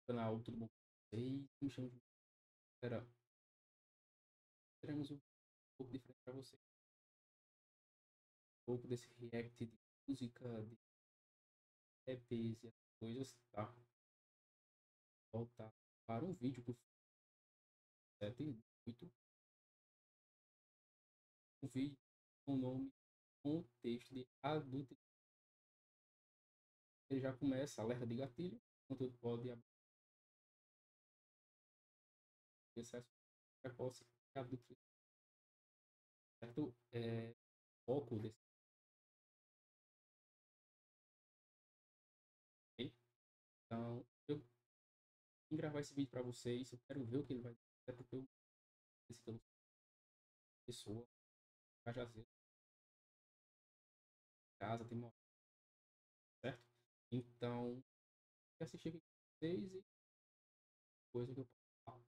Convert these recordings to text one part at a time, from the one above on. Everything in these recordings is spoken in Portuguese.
canal Tudo Bom com Vocês? Me chamo de Galera. Teremos um pouco diferente para vocês. Um pouco desse react de música, de EPs e essas coisas, tá? Voltar para um vídeo que eu fiz 7 8. Um vídeo com o nome Contexto de Adulto. Ele já começa alerta de gatilho. O conteúdo pode abrir excesso precoce de adulto. Certo? Foco desse. Então, eu vim gravar esse vídeo para vocês. Eu quero ver o que ele vai dizer. Até porque eu disse que eu não sou pessoa. Cajazeiro, casa, tem uma. Certo? Então, eu assisti aqui com vocês e coisa que eu posso falar.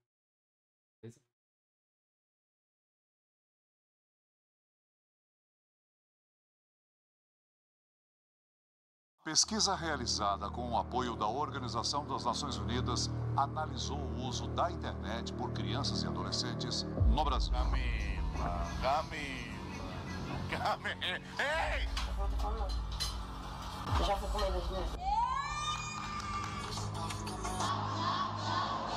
Beleza? Pesquisa realizada com o apoio da Organização das Nações Unidas analisou o uso da internet por crianças e adolescentes no Brasil. Camila. Ei! Você já foi com medo de mim?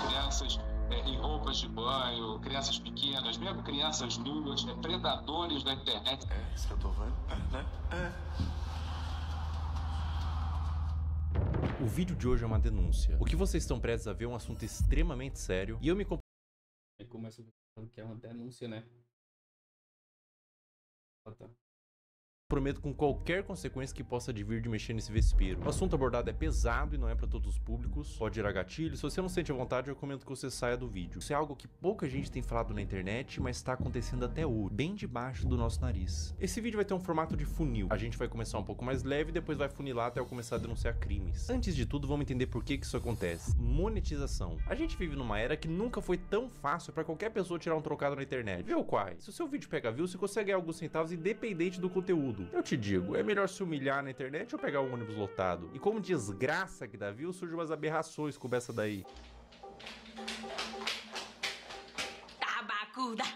Crianças em roupas de banho, crianças pequenas, mesmo crianças nuas, predadores da internet. É isso que eu tô vendo, né? O vídeo de hoje é uma denúncia. O que vocês estão prestes a ver é um assunto extremamente sério e eu me Aí começa falando que é uma denúncia, né? Tá. comprometo com qualquer consequência que possa advir de mexer nesse vespeiro. O assunto abordado é pesado e não é para todos os públicos, pode gerar gatilho. Se você não sente a vontade, eu recomendo que você saia do vídeo. Isso é algo que pouca gente tem falado na internet, mas está acontecendo até hoje, bem debaixo do nosso nariz. Esse vídeo vai ter um formato de funil. A gente vai começar um pouco mais leve e depois vai funilar até eu começar a denunciar crimes. Antes de tudo, vamos entender por que isso acontece. Monetização. A gente vive numa era que nunca foi tão fácil para qualquer pessoa tirar um trocado na internet. Vê o Quai. Se o seu vídeo pega view, você consegue ganhar alguns centavos independente do conteúdo. Eu te digo, é melhor se humilhar na internet ou pegar um ônibus lotado? E como desgraça que dá view, surgem umas aberrações como essa daí.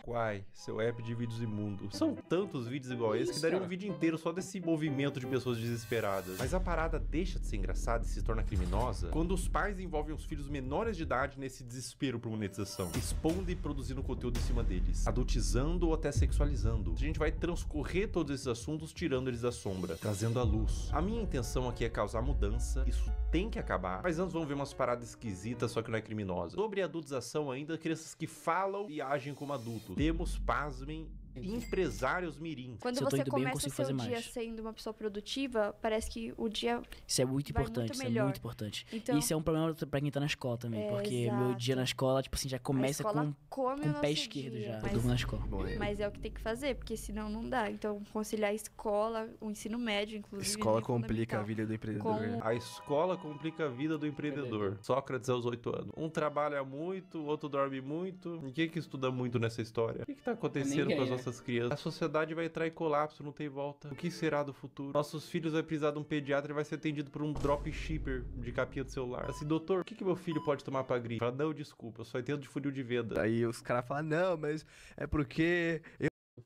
Quai, seu app de vídeos imundo. São tantos vídeos igual esse que daria um vídeo inteiro só desse movimento de pessoas desesperadas. Mas a parada deixa de ser engraçada e se torna criminosa quando os pais envolvem os filhos menores de idade nesse desespero por monetização, expondo e produzindo conteúdo em cima deles, adultizando ou até sexualizando. A gente vai transcorrer todos esses assuntos tirando eles da sombra, trazendo à luz. A minha intenção aqui é causar mudança, isso tem que acabar, mas antes vamos ver umas paradas esquisitas, só que não é criminosa. Sobre a adultização ainda, crianças que falam e agem como adultos. Temos, pasmem, empresários mirim. Quando você começa o seu dia sendo uma pessoa produtiva, parece que o dia Isso é muito vai importante, muito isso é melhor. muito importante. Então, Isso é um problema pra quem tá na escola também, porque exato. meu dia na escola, tipo assim, já começa a escola com come o nosso pé esquerdo dia, já. Eu mas- durmo na escola. Mas é o que tem que fazer, porque senão não dá. Então, conciliar a escola, o ensino médio, inclusive. Escola né, complica a fundamental. vida do empreendedor. Com- A escola complica a vida do empreendedor. Sócrates aos 8 anos. Um trabalha muito, o outro dorme muito. E quem que estuda muito nessa história? O que tá acontecendo Ninguém, com as né? nossas crianças? A sociedade vai entrar em colapso, não tem volta. O que será do futuro? Nossos filhos vai precisar de um pediatra e vai ser atendido por um dropshipper de capinha de celular. Assim, doutor, o que meu filho pode tomar pra gripe? Fala, não, desculpa, eu só entendo de funil de venda. Aí os caras falam, não, mas é porque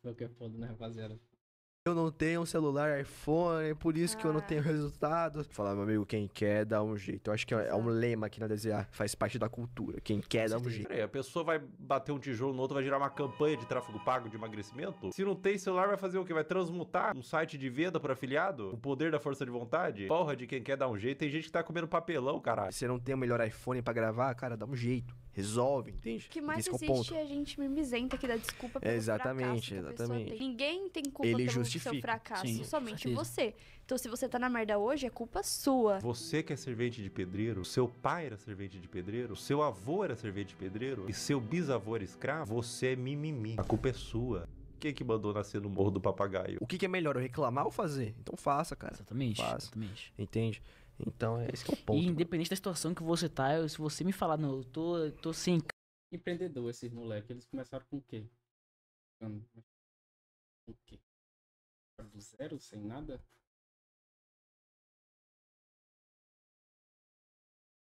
Foi o que é foda, né, rapaziada? eu não tenho um celular iPhone, é por isso que eu não tenho resultados. Falar, meu amigo, quem quer dá um jeito. Eu acho que é um lema aqui na DZA, faz parte da cultura. Quem quer dá um jeito. Peraí, a pessoa vai bater um tijolo no outro, vai gerar uma campanha de tráfego pago de emagrecimento? Se não tem celular, vai fazer o quê? Vai transmutar um site de venda por afiliado? O poder da força de vontade? Porra, de quem quer dar um jeito. Tem gente que tá comendo papelão, caralho. Se você não tem o melhor iPhone pra gravar, cara, dá um jeito. Resolve, entende? O que mais Esse é o existe ponto. é a gente mimizenta que dá desculpa pelo Exatamente, fracasso que a pessoa exatamente. tem. Ninguém tem culpa Ele pelo seu justifica. fracasso, Sim, com somente certeza. você. Então, se você tá na merda hoje, é culpa sua. Você que é servente de pedreiro, seu pai era servente de pedreiro, seu avô era servente de pedreiro e seu bisavô era escravo, você é mimimi. A culpa é sua. Quem que mandou nascer no Morro do Papagaio? O que é melhor, eu reclamar ou fazer? Então faça, cara. Exatamente, Faça. exatamente. Entende? Então, esse que é o ponto. E independente da situação que você tá, se você me falar, não, eu tô sem Empreendedor, esses moleques, eles começaram com o quê? Com o quê? Do zero, sem nada?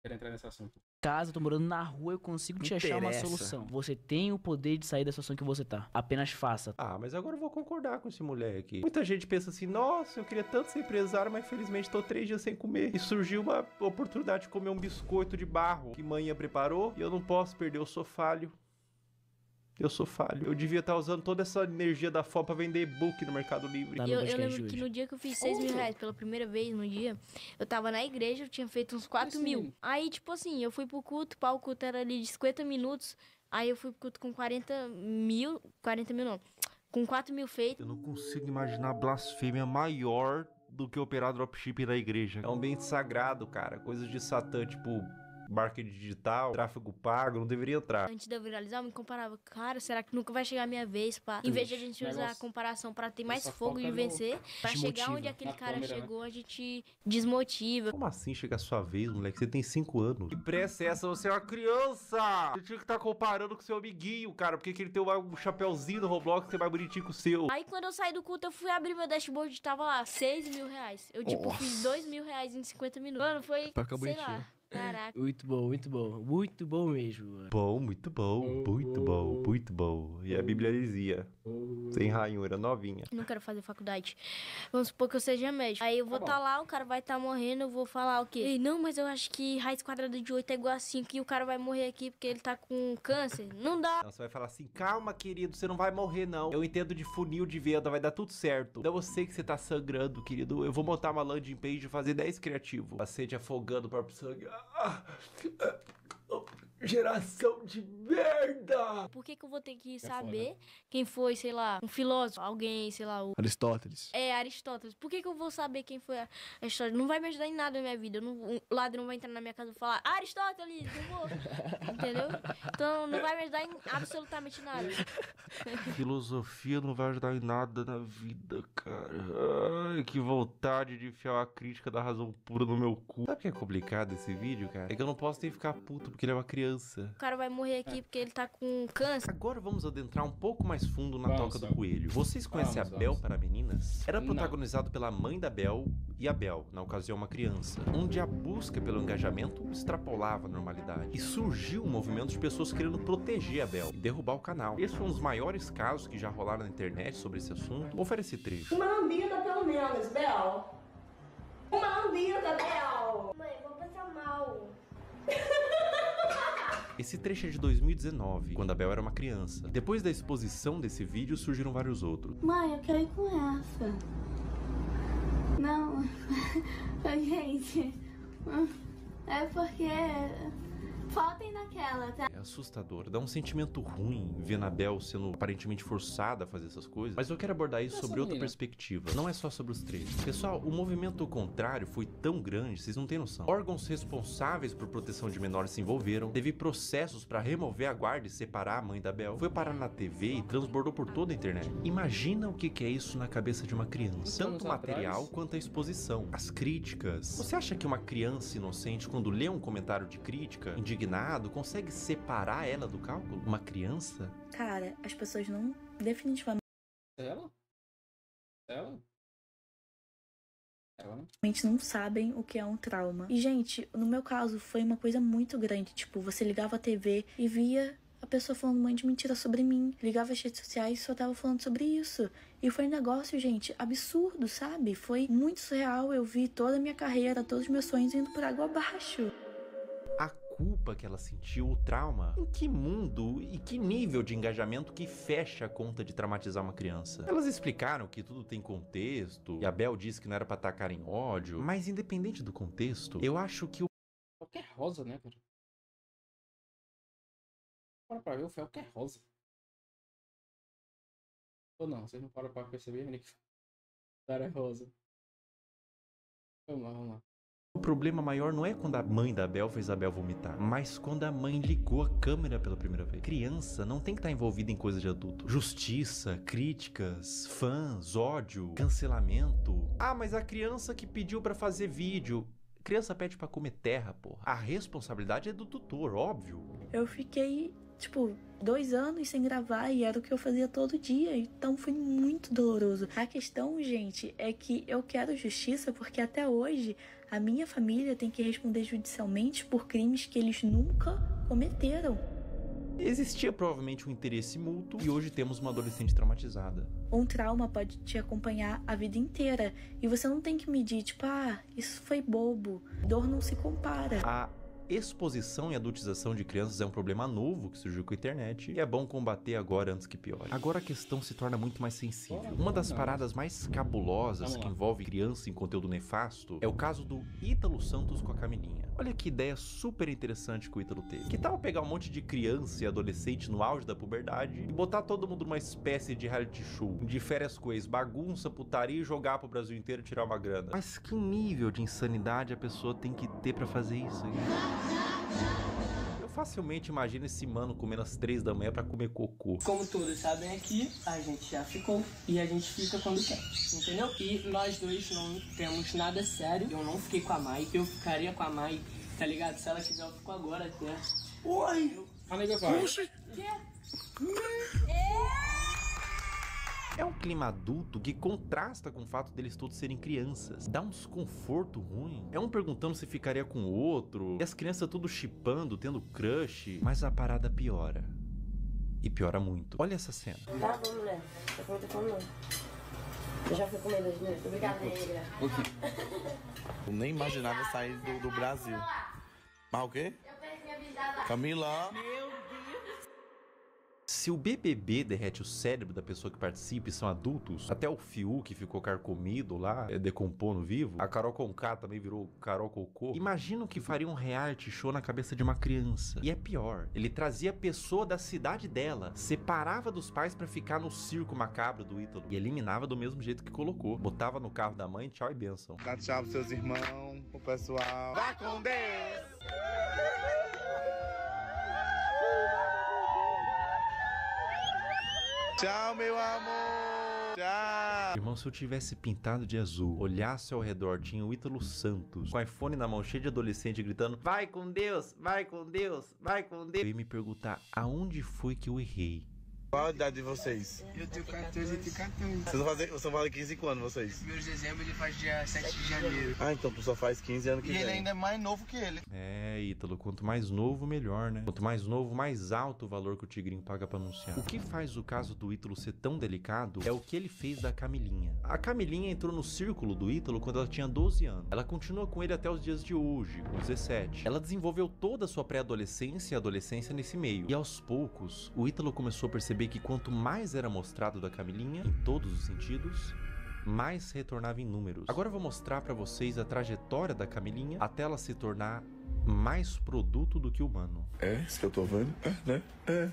quero entrar nesse assunto. Caso eu tô morando na rua, eu consigo te achar uma Interessa. solução. Você tem o poder de sair da situação que você tá. Apenas faça. Ah, mas agora eu vou concordar com esse moleque. Muita gente pensa assim, nossa, eu queria tanto ser empresário, mas infelizmente tô 3 dias sem comer. E surgiu uma oportunidade de comer um biscoito de barro que manhã preparou e eu não posso perder, eu sou falho. Eu sou falho. Eu devia estar usando toda essa energia da fome pra vender e-book no Mercado Livre. Tá no Eu podcast lembro de que hoje. no dia que eu fiz 6 mil reais pela primeira vez, no dia, eu tava na igreja, eu tinha feito uns 4 mil. Aí, tipo assim, eu fui pro culto, o culto era ali de 50 minutos, aí eu fui pro culto com 40 mil não, com 4 mil feitos. Eu não consigo imaginar blasfêmia maior do que operar dropshipping na igreja. É um ambiente sagrado, cara. Coisas de Satã, tipo marketing digital, tráfego pago, não deveria entrar. Antes de eu viralizar, eu me comparava, cara, será que nunca vai chegar a minha vez, pá? Em vez de a gente usar a comparação pra ter mais Só fogo foca de no- vencer, pra chegar Desmotiva. onde aquele Na cara câmera, né? chegou, a gente desmotiva. Como assim chega a sua vez, moleque? Você tem 5 anos. Que pressa é essa? Você é uma criança! Você tinha que estar comparando com seu amiguinho, cara. Porque que ele tem um chapéuzinho no Roblox que é mais bonitinho que o seu. Aí quando eu saí do culto, eu fui abrir meu dashboard e tava lá, 6 mil reais. Eu, tipo, fiz 2 mil reais em 50 minutos. Mano, foi, Pra ficar sei bonitinho. lá, caraca. Muito bom, muito bom. Muito bom mesmo, mano. Bom, muito bom, muito bom, muito bom. E a Bíblia dizia, sem ranhura, novinha. Não quero fazer faculdade. Vamos supor que eu seja médico. Aí eu vou estar lá, o cara vai estar morrendo, eu vou falar o quê? Ei, não, mas eu acho que raiz quadrada de 8 é igual a 5 e o cara vai morrer aqui porque ele tá com câncer. Não dá. Não, você vai falar assim, calma, querido, você não vai morrer, não. Eu entendo de funil de venda, vai dar tudo certo. Não, eu sei que você tá sangrando, querido. Eu vou montar uma landing page e fazer 10 criativos. Paciente afogando o próprio sangue. Geração de merda! Por que que eu vou ter que saber quem foi, sei lá, um filósofo, alguém, sei lá, o... Aristóteles. É, Aristóteles. Por que que eu vou saber quem foi Aristóteles? Não vai me ajudar em nada na minha vida. O ladrão vai entrar na minha casa e falar, Aristóteles, não vou. Entendeu? Então não vai me ajudar em absolutamente nada. Filosofia não vai ajudar em nada na vida, cara. Ai, que vontade de enfiar uma crítica da razão pura no meu cu. Sabe o que é complicado esse vídeo, cara? É que eu não posso nem ficar puto porque ele é uma criança. O cara vai morrer aqui porque ele tá com câncer. Agora vamos adentrar um pouco mais fundo na Vamos, Toca do vamos. Coelho. Vocês conhecem a Vamos, Bel vamos. para Meninas? Era Não. protagonizado pela mãe da Bel e a Bel, na ocasião uma criança, onde a busca pelo engajamento extrapolava a normalidade. E surgiu um movimento de pessoas querendo proteger a Bel e derrubar o canal. Esse foi um dos maiores casos que já rolaram na internet sobre esse assunto. Vou fazer esse trecho. Uma lambida, pelo menos, Bel. Uma lambida, Bel. Mãe, vou passar mal. Esse trecho é de 2019, quando a Bel era uma criança. Depois da exposição desse vídeo, surgiram vários outros. Mãe, eu quero ir com essa. Não, gente, é porque faltem naquela, tá? É assustador, dá um sentimento ruim ver a Bel sendo aparentemente forçada a fazer essas coisas. Mas eu quero abordar isso sobre outra perspectiva. Não é só sobre os três. Pessoal, o movimento contrário foi tão grande, vocês não têm noção. Órgãos responsáveis por proteção de menores se envolveram, teve processos para remover a guarda e separar a mãe da Bel, foi parar na TV e transbordou por toda a internet. Imagina o que é isso na cabeça de uma criança. Tanto o material quanto a exposição. As críticas. Você acha que uma criança inocente, quando lê um comentário de crítica, indignado, consegue separar ela do cálculo? Uma criança? Cara, as pessoas não definitivamente Ela? Ela? Ela, né? não sabem o que é um trauma. E, gente, no meu caso, foi uma coisa muito grande. Tipo, você ligava a TV e via a pessoa falando um monte de mentira sobre mim. Ligava as redes sociais e só tava falando sobre isso. E foi um negócio, gente, absurdo, sabe? Foi muito surreal. Eu vi toda a minha carreira, todos os meus sonhos indo por água abaixo. A culpa que ela sentiu, o trauma. Em que mundo e que nível de engajamento que fecha a conta de traumatizar uma criança? Elas explicaram que tudo tem contexto, e a Bel disse que não era pra atacar em ódio, mas independente do contexto, eu acho que o Qualquer rosa, né, cara? Bora pra ver, o fel que é rosa. Ou não, vocês não param pra perceber, né? Que o cara é rosa. Vamos lá, vamos lá. O problema maior não é quando a mãe da Bel fez a Bel vomitar, mas quando a mãe ligou a câmera pela primeira vez. Criança não tem que estar envolvida em coisa de adulto. Justiça, críticas, fãs, ódio, cancelamento. Ah, mas a criança que pediu pra fazer vídeo... Criança pede pra comer terra, porra. A responsabilidade é do tutor, óbvio. Eu fiquei, tipo, 2 anos sem gravar e era o que eu fazia todo dia. Então foi muito doloroso. A questão, gente, é que eu quero justiça porque até hoje A minha família tem que responder judicialmente por crimes que eles nunca cometeram. Existia provavelmente um interesse mútuo e hoje temos uma adolescente traumatizada. Um trauma pode te acompanhar a vida inteira e você não tem que medir, tipo, isso foi bobo. Dor não se compara. A exposição e adultização de crianças é um problema novo que surgiu com a internet e é bom combater agora antes que piore. Agora a questão se torna muito mais sensível. Uma das paradas mais cabulosas que envolve criança em conteúdo nefasto é o caso do Ítalo Santos com a Camilinha. Olha que ideia super interessante que o Ítalo teve. Que tal pegar um monte de criança e adolescente no auge da puberdade e botar todo mundo numa espécie de reality show, de férias com ex, bagunça, putaria e jogar pro Brasil inteiro e tirar uma grana? Mas que nível de insanidade a pessoa tem que ter pra fazer isso? Eu facilmente imagino esse mano comendo às 3 da manhã pra comer cocô. Como todos sabem aqui, a gente já ficou e a gente fica quando quer, entendeu? E nós dois não temos nada sério. Eu não fiquei com a Mai, eu ficaria com a Mai, tá ligado? Se ela quiser, eu fico agora até. Oi! Puxa! É um clima adulto que contrasta com o fato deles todos serem crianças. Dá um desconforto ruim. É um perguntando se ficaria com o outro. E as crianças tudo chipando, tendo crush. Mas a parada piora. E piora muito. Olha essa cena. Tá bom, mulher. Eu vou ter fome, não. Eu já fui comer 2 minutos. Brincadeira. Eu nem imaginava sair do Brasil. Mas o quê? Eu perdi a visada. Camila. Se o BBB derrete o cérebro da pessoa que participa e são adultos, até o Fiuk que ficou carcomido lá, decompondo vivo, a Carol Conká também virou Carol Cocô, imagina o que faria um reality show na cabeça de uma criança. E é pior, ele trazia a pessoa da cidade dela, separava dos pais pra ficar no circo macabro do Ítalo e eliminava do mesmo jeito que colocou. Botava no carro da mãe, tchau e bênção. Dá tchau pros seus irmãos, pro pessoal. Vá com Deus! Tchau, meu amor! Tchau! Irmão, se eu tivesse pintado de azul, olhasse ao redor, tinha o Ítalo Santos, com o iPhone na mão, cheio de adolescente, gritando vai com Deus, vai com Deus, vai com Deus. Eu ia me perguntar, aonde foi que eu errei? Qual a idade de vocês? Eu tenho 14 e tenho 14. Vocês vão fazer 15 anos, vocês? Primeiro de dezembro ele faz dia 7 de janeiro. Ah, então tu só faz 15 anos que vem. E ele ainda é mais novo que ele. É, Ítalo, quanto mais novo, melhor, né? Quanto mais novo, mais alto o valor que o Tigrinho paga pra anunciar. O que faz o caso do Ítalo ser tão delicado é o que ele fez da Camilinha. A Camilinha entrou no círculo do Ítalo quando ela tinha 12 anos. Ela continua com ele até os dias de hoje, com 17. Ela desenvolveu toda a sua pré-adolescência e adolescência nesse meio. E aos poucos, o Ítalo começou a perceber que quanto mais era mostrado da Camilinha, em todos os sentidos, mais retornava em números. Agora eu vou mostrar pra vocês a trajetória da Camilinha até ela se tornar mais produto do que humano. É, isso que eu tô vendo? É, né? É.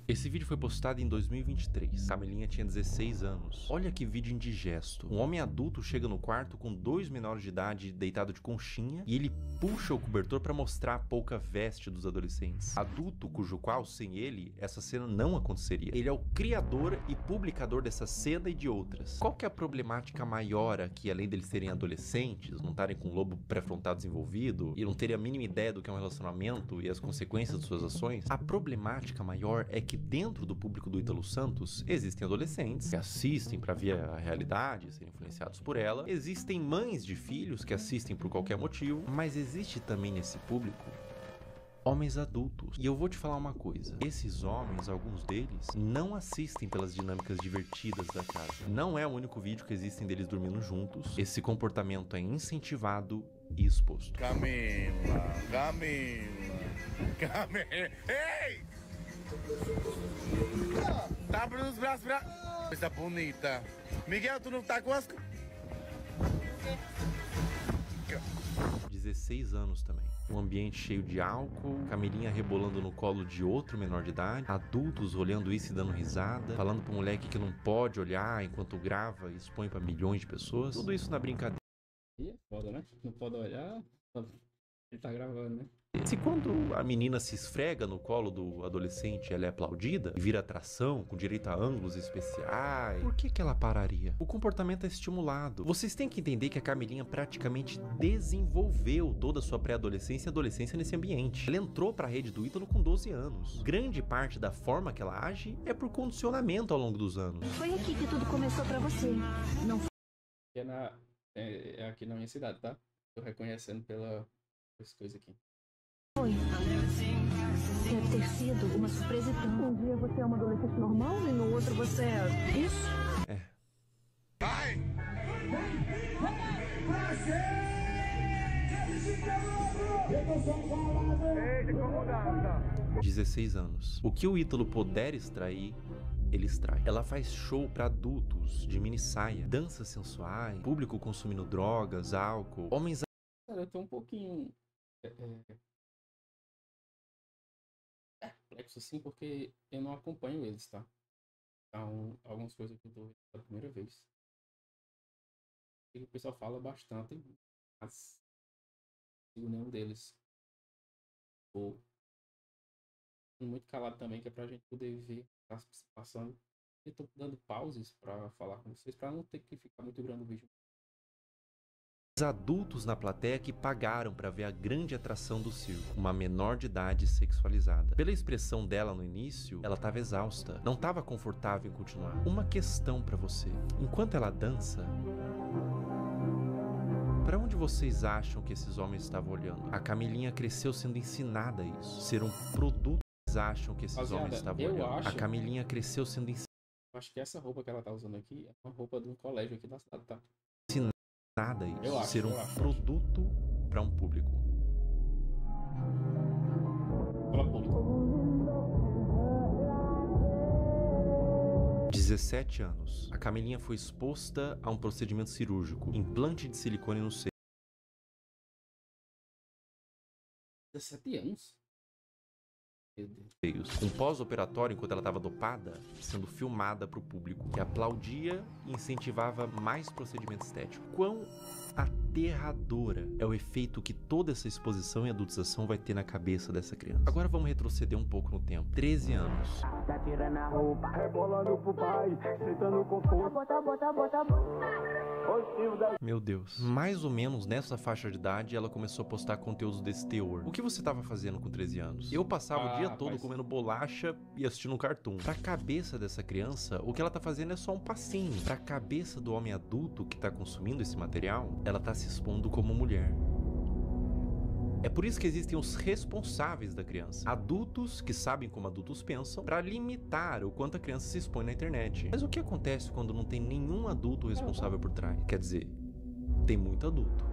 Esse vídeo foi postado em 2023. Camilinha tinha 16 anos. Olha que vídeo indigesto. Um homem adulto chega no quarto com 2 menores de idade deitado de conchinha e ele puxa o cobertor para mostrar a pouca veste dos adolescentes. Adulto cujo qual, sem ele, essa cena não aconteceria. Ele é o criador e publicador dessa cena e de outras. Qual que é a problemática maior aqui, além deles serem adolescentes, não estarem com o lobo pré-frontal desenvolvido e não terem a mínima ideia do que é um relacionamento e as consequências de suas ações? A problemática maior é que dentro do público do Ítalo Santos existem adolescentes que assistem para ver a realidade, serem influenciados por ela. Existem mães de filhos que assistem por qualquer motivo, mas existe também nesse público homens adultos. E eu vou te falar uma coisa, esses homens, alguns deles, não assistem pelas dinâmicas divertidas da casa. Não é o único vídeo que existem deles dormindo juntos. Esse comportamento é incentivado e exposto. Camila, ei! Tá abrindo os braços pra... Coisa bonita. Miguel, tu não tá com as... 16 anos também. Um ambiente cheio de álcool, Camilinha rebolando no colo de outro menor de idade, adultos olhando isso e dando risada, falando pro moleque que não pode olhar enquanto grava e expõe pra milhões de pessoas. Tudo isso na brincadeira. E é foda, né? Não pode olhar, ele tá gravando, né? Se quando a menina se esfrega no colo do adolescente, ela é aplaudida e vira atração, com direito a ângulos especiais, por que ela pararia? O comportamento é estimulado. Vocês têm que entender que a Camilinha praticamente desenvolveu toda a sua pré-adolescência e adolescência nesse ambiente. Ela entrou pra rede do Ítalo com 12 anos. Grande parte da forma que ela age é por condicionamento ao longo dos anos. Foi aqui que tudo começou pra você. Não foi? É aqui na minha cidade, tá? Tô reconhecendo pelas coisas aqui. Foi. Deve ter sido uma surpresa e tanto. Um dia você é uma adolescente normal e no outro você é isso? É. Vai! 16 anos. O que o Ítalo puder extrair, ele extrai. Ela faz show pra adultos, de mini saia, danças sensuais, público consumindo drogas, álcool, homens... Cara, eu tô um pouquinho... perplexo assim, porque eu não acompanho eles, tá? Então, algumas coisas que eu tô vendo pela primeira vez. O pessoal fala bastante, mas não sigo nenhum deles. Tô muito calado também, que é pra gente poder ver o que tá se passando. Eu tô dando pauses pra falar com vocês, pra não ter que ficar muito grande o vídeo. Adultos na plateia que pagaram para ver a grande atração do circo, uma menor de idade sexualizada. Pela expressão dela no início, ela estava exausta, não estava confortável em continuar. Uma questão para você: enquanto ela dança, para onde vocês acham que esses homens estavam olhando? A Camilinha cresceu sendo ensinada a isso, ser um produto. Vocês acham que esses homens estavam olhando? A Camilinha cresceu sendo ensinada. Acho que essa roupa que ela tá usando aqui é uma roupa de um colégio aqui da cidade, tá? Nada isso, ser um produto para um público. Fala público. 17 anos. A Camilinha foi exposta a um procedimento cirúrgico, implante de silicone no seio. 17 anos? Um pós-operatório, enquanto ela estava dopada, sendo filmada para o público, que aplaudia e incentivava mais procedimento estético. Quão aterradora é o efeito que toda essa exposição e adultização vai ter na cabeça dessa criança. Agora vamos retroceder um pouco no tempo. 13 anos. Tá tirando a roupa, rebolando pro pai, sentando com força. Meu Deus. Mais ou menos nessa faixa de idade, ela começou a postar conteúdos desse teor. O que você estava fazendo com 13 anos? Eu passava o dia todo comendo bolacha e assistindo um cartoon. Pra cabeça dessa criança, o que ela tá fazendo é só um passinho. Pra cabeça do homem adulto que tá consumindo esse material, ela tá se expondo como mulher. É por isso que existem os responsáveis da criança. Adultos que sabem como adultos pensam para limitar o quanto a criança se expõe na internet. Mas o que acontece quando não tem nenhum adulto responsável por trás? Quer dizer, tem muito adulto,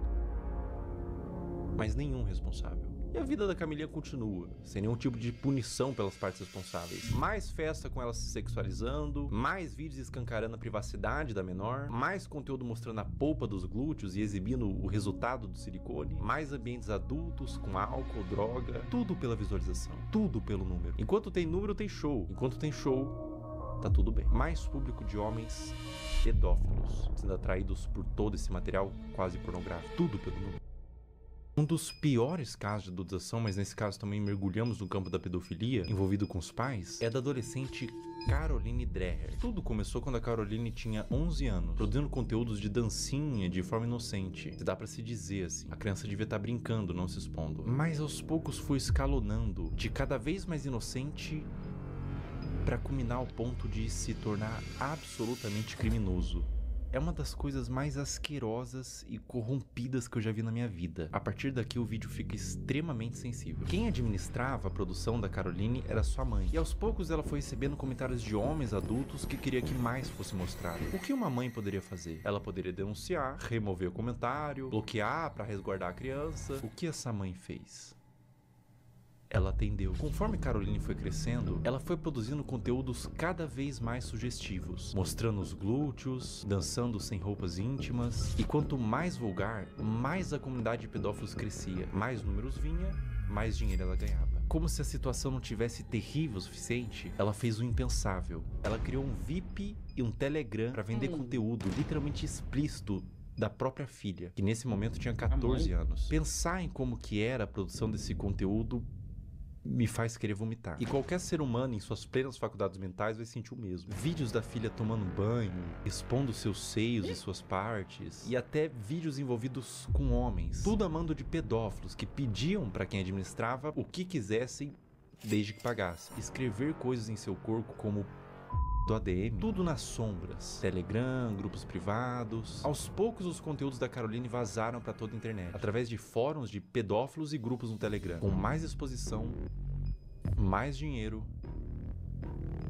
mas nenhum responsável. E a vida da Camilinha continua, sem nenhum tipo de punição pelas partes responsáveis. Mais festa com ela se sexualizando, mais vídeos escancarando a privacidade da menor, mais conteúdo mostrando a polpa dos glúteos e exibindo o resultado do silicone, mais ambientes adultos com álcool, droga, tudo pela visualização, tudo pelo número. Enquanto tem número, tem show. Enquanto tem show, tá tudo bem. Mais público de homens pedófilos sendo atraídos por todo esse material quase pornográfico, tudo pelo número. Um dos piores casos de adultização, mas nesse caso também mergulhamos no campo da pedofilia, envolvido com os pais, é da adolescente Caroline Dreher. Tudo começou quando a Caroline tinha 11 anos, produzindo conteúdos de dancinha de forma inocente. Dá pra se dizer assim, a criança devia estar brincando, não se expondo. Mas aos poucos foi escalonando, de cada vez mais inocente, pra culminar ao ponto de se tornar absolutamente criminoso. É uma das coisas mais asquerosas e corrompidas que eu já vi na minha vida. A partir daqui o vídeo fica extremamente sensível. Quem administrava a produção da Caroline era sua mãe. E aos poucos ela foi recebendo comentários de homens adultos que queria que mais fosse mostrado. O que uma mãe poderia fazer? Ela poderia denunciar, remover o comentário, bloquear para resguardar a criança. O que essa mãe fez? Ela atendeu. Conforme Caroline foi crescendo, ela foi produzindo conteúdos cada vez mais sugestivos, mostrando os glúteos, dançando sem roupas íntimas, e quanto mais vulgar, mais a comunidade de pedófilos crescia, mais números vinha, mais dinheiro ela ganhava. Como se a situação não tivesse terrível o suficiente, ela fez o impensável. Ela criou um VIP e um Telegram para vender conteúdo literalmente explícito da própria filha, que nesse momento tinha 14 anos. Pensar em como que era a produção desse conteúdo me faz querer vomitar. E qualquer ser humano em suas plenas faculdades mentais vai sentir o mesmo. Vídeos da filha tomando banho, expondo seus seios e suas partes, e até vídeos envolvidos com homens. Tudo a mando de pedófilos que pediam para quem administrava o que quisessem desde que pagasse. Escrever coisas em seu corpo como do ADM, tudo nas sombras. Telegram, grupos privados. Aos poucos os conteúdos da Caroline vazaram para toda a internet, através de fóruns de pedófilos e grupos no Telegram, com mais exposição, mais dinheiro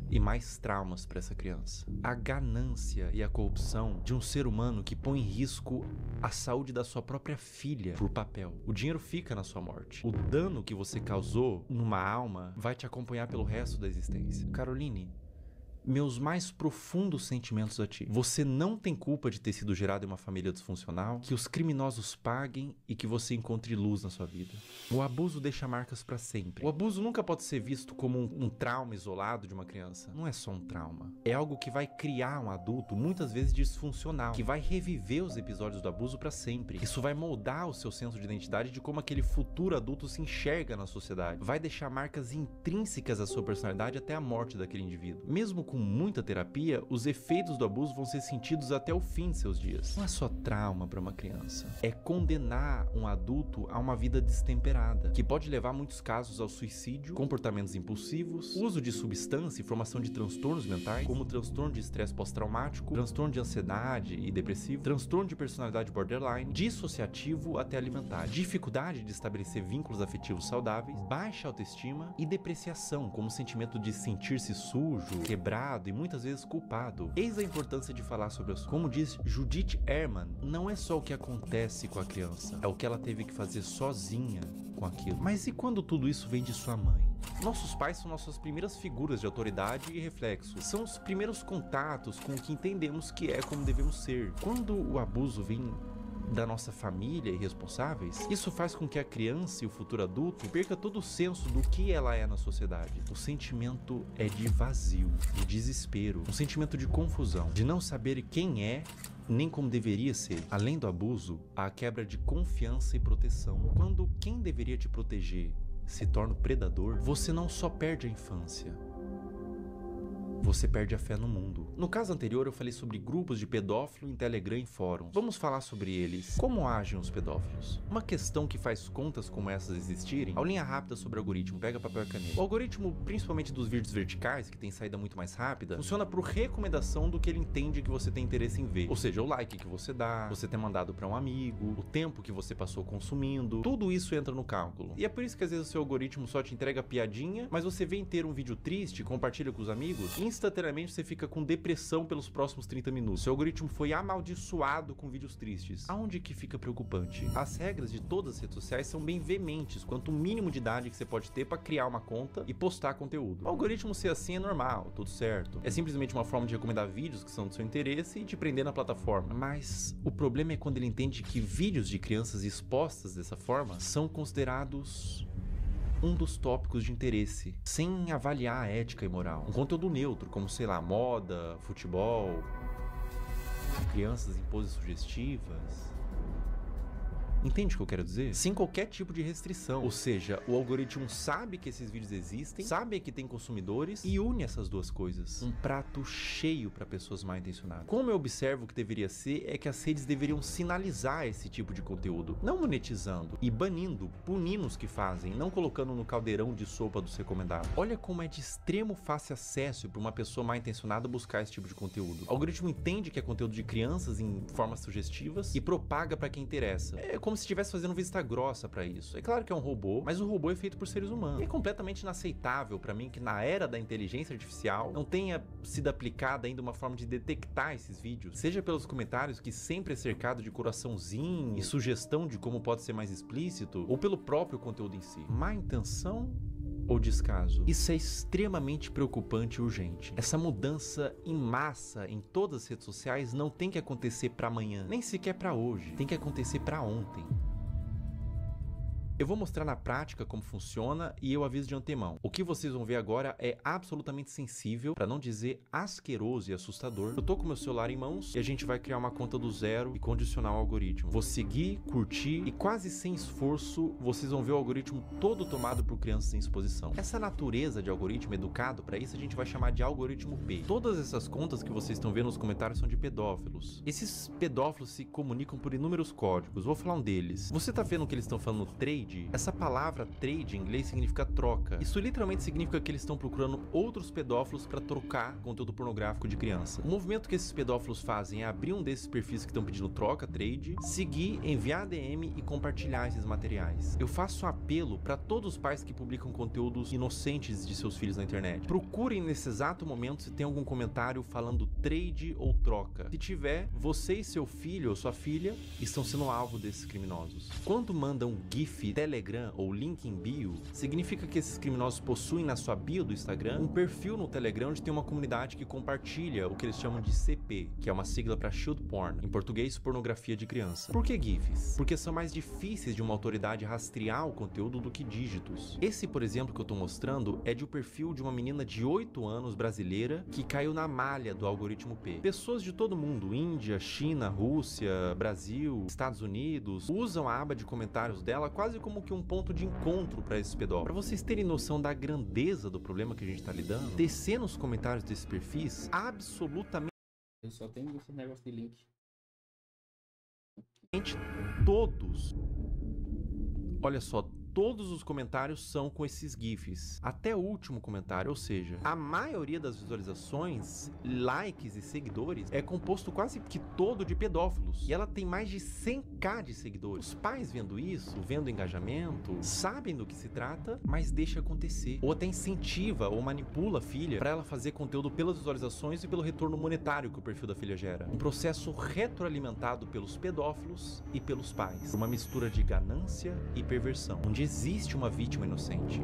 e mais traumas para essa criança. A ganância e a corrupção de um ser humano que põe em risco a saúde da sua própria filha por papel. O dinheiro fica na sua morte. O dano que você causou numa alma vai te acompanhar pelo resto da existência. Caroline, meus mais profundos sentimentos a ti. Você não tem culpa de ter sido gerado em uma família disfuncional, que os criminosos paguem e que você encontre luz na sua vida. O abuso deixa marcas pra sempre. O abuso nunca pode ser visto como um trauma isolado de uma criança. Não é só um trauma. É algo que vai criar um adulto, muitas vezes disfuncional, que vai reviver os episódios do abuso pra sempre. Isso vai moldar o seu senso de identidade de como aquele futuro adulto se enxerga na sociedade. Vai deixar marcas intrínsecas à sua personalidade até a morte daquele indivíduo. Mesmo com muita terapia, os efeitos do abuso vão ser sentidos até o fim de seus dias. Não é só trauma para uma criança. É condenar um adulto a uma vida destemperada, que pode levar, em muitos casos, ao suicídio, comportamentos impulsivos, uso de substância e formação de transtornos mentais, como transtorno de estresse pós-traumático, transtorno de ansiedade e depressivo, transtorno de personalidade borderline, dissociativo até alimentar, dificuldade de estabelecer vínculos afetivos saudáveis, baixa autoestima e depreciação, como sentimento de sentir-se sujo, quebrado e muitas vezes culpado. Eis a importância de falar sobre isso. Como diz Judith Herman, não é só o que acontece com a criança, é o que ela teve que fazer sozinha com aquilo. Mas e quando tudo isso vem de sua mãe? Nossos pais são nossas primeiras figuras de autoridade e reflexo. São os primeiros contatos com o que entendemos que é como devemos ser. Quando o abuso vem da nossa família e responsáveis, isso faz com que a criança e o futuro adulto perca todo o senso do que ela é na sociedade. O sentimento é de vazio, de desespero, um sentimento de confusão, de não saber quem é nem como deveria ser. Além do abuso, há a quebra de confiança e proteção. Quando quem deveria te proteger se torna o predador, você não só perde a infância, você perde a fé no mundo. No caso anterior eu falei sobre grupos de pedófilo em Telegram e fóruns. Vamos falar sobre eles. Como agem os pedófilos? Uma questão que faz contas como essas existirem, aulinha rápida sobre o algoritmo, pega papel e caneta. O algoritmo, principalmente dos vídeos verticais, que tem saída muito mais rápida, funciona por recomendação do que ele entende que você tem interesse em ver. Ou seja, o like que você dá, você ter mandado para um amigo, o tempo que você passou consumindo, tudo isso entra no cálculo. E é por isso que às vezes o seu algoritmo só te entrega piadinha, mas você vem ter um vídeo triste, compartilha com os amigos, instantaneamente você fica com depressão pelos próximos 30 minutos. Seu algoritmo foi amaldiçoado com vídeos tristes. Aonde que fica preocupante? As regras de todas as redes sociais são bem veementes quanto o mínimo de idade que você pode ter para criar uma conta e postar conteúdo. O algoritmo ser assim é normal, tudo certo. É simplesmente uma forma de recomendar vídeos que são do seu interesse e te prender na plataforma. Mas o problema é quando ele entende que vídeos de crianças expostas dessa forma são considerados um dos tópicos de interesse, sem avaliar a ética e moral. Um conteúdo neutro, como, sei lá, moda, futebol, crianças em poses sugestivas. Entende o que eu quero dizer? Sem qualquer tipo de restrição. Ou seja, o algoritmo sabe que esses vídeos existem, sabe que tem consumidores e une essas duas coisas. Um prato cheio para pessoas mal intencionadas. Como eu observo que deveria ser, é que as redes deveriam sinalizar esse tipo de conteúdo, não monetizando e banindo, punindo os que fazem, não colocando no caldeirão de sopa dos recomendados. Olha como é de extremo fácil acesso para uma pessoa mal intencionada buscar esse tipo de conteúdo. O algoritmo entende que é conteúdo de crianças em formas sugestivas e propaga para quem interessa. É como se estivesse fazendo vista grossa pra isso. É claro que é um robô, mas o robô é feito por seres humanos. E é completamente inaceitável pra mim que na era da inteligência artificial não tenha sido aplicada ainda uma forma de detectar esses vídeos, seja pelos comentários, que sempre é cercado de coraçãozinho e sugestão de como pode ser mais explícito, ou pelo próprio conteúdo em si. Má intenção ou descaso? Isso é extremamente preocupante e urgente. Essa mudança em massa em todas as redes sociais não tem que acontecer para amanhã, nem sequer para hoje. Tem que acontecer para ontem. Eu vou mostrar na prática como funciona e eu aviso de antemão. O que vocês vão ver agora é absolutamente sensível, para não dizer asqueroso e assustador. Eu tô com meu celular em mãos e a gente vai criar uma conta do zero e condicionar o algoritmo. Vou seguir, curtir e quase sem esforço vocês vão ver o algoritmo todo tomado por crianças em exposição. Essa natureza de algoritmo educado para isso a gente vai chamar de algoritmo P. Todas essas contas que vocês estão vendo nos comentários são de pedófilos. Esses pedófilos se comunicam por inúmeros códigos. Vou falar um deles. Você tá vendo que eles estão falando trade? Essa palavra trade em inglês significa troca. Isso literalmente significa que eles estão procurando outros pedófilos para trocar conteúdo pornográfico de criança. O movimento que esses pedófilos fazem é abrir um desses perfis que estão pedindo troca, trade, seguir, enviar DM e compartilhar esses materiais. Eu faço um apelo para todos os pais que publicam conteúdos inocentes de seus filhos na internet. Procurem nesse exato momento se tem algum comentário falando trade ou troca. Se tiver, você e seu filho ou sua filha estão sendo alvo desses criminosos. Quando mandam GIF, Telegram ou link em bio, significa que esses criminosos possuem na sua bio do Instagram um perfil no Telegram onde tem uma comunidade que compartilha o que eles chamam de CP, que é uma sigla para Child Porn, em português pornografia de criança. Por que GIFs? Porque são mais difíceis de uma autoridade rastrear o conteúdo do que dígitos. Esse, por exemplo, que eu tô mostrando é de um perfil de uma menina de 8 anos brasileira que caiu na malha do algoritmo P. Pessoas de todo mundo, Índia, China, Rússia, Brasil, Estados Unidos, usam a aba de comentários dela quase como que um ponto de encontro para esses pedófilos. Para vocês terem noção da grandeza do problema que a gente tá lidando, descer nos comentários desses perfis, absolutamente Eu só tenho esse negócio de link. todos. Olha só, todos os comentários são com esses GIFs. Até o último comentário, ou seja, a maioria das visualizações, likes e seguidores é composto quase que todo de pedófilos. E ela tem mais de 100k de seguidores. Os pais vendo isso, vendo engajamento, sabem do que se trata, mas deixa acontecer. Ou até incentiva ou manipula a filha para ela fazer conteúdo pelas visualizações e pelo retorno monetário que o perfil da filha gera. Um processo retroalimentado pelos pedófilos e pelos pais. Uma mistura de ganância e perversão, onde existe uma vítima inocente,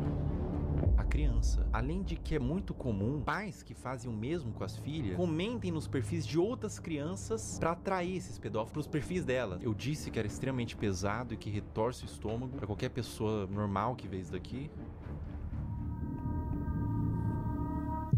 a criança. Além de que é muito comum pais que fazem o mesmo com as filhas comentem nos perfis de outras crianças para atrair esses pedófilos para os perfis dela. Eu disse que era extremamente pesado e que retorce o estômago para qualquer pessoa normal que vê isso daqui.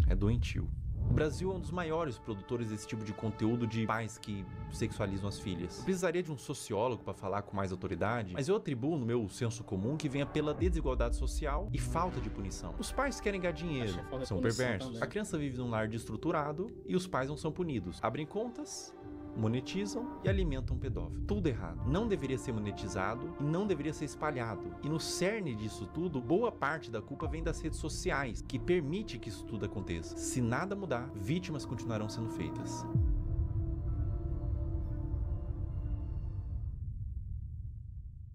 É doentio. O Brasil é um dos maiores produtores desse tipo de conteúdo de pais que sexualizam as filhas. Eu precisaria de um sociólogo para falar com mais autoridade, mas eu atribuo no meu senso comum que venha pela desigualdade social e falta de punição. Os pais querem ganhar dinheiro, são perversos. Também. A criança vive num lar destruturado e os pais não são punidos. Abrem contas, monetizam e alimentam um pedófilo. Tudo errado. Não deveria ser monetizado e não deveria ser espalhado. E no cerne disso tudo, boa parte da culpa vem das redes sociais, que permite que isso tudo aconteça. Se nada mudar, vítimas continuarão sendo feitas.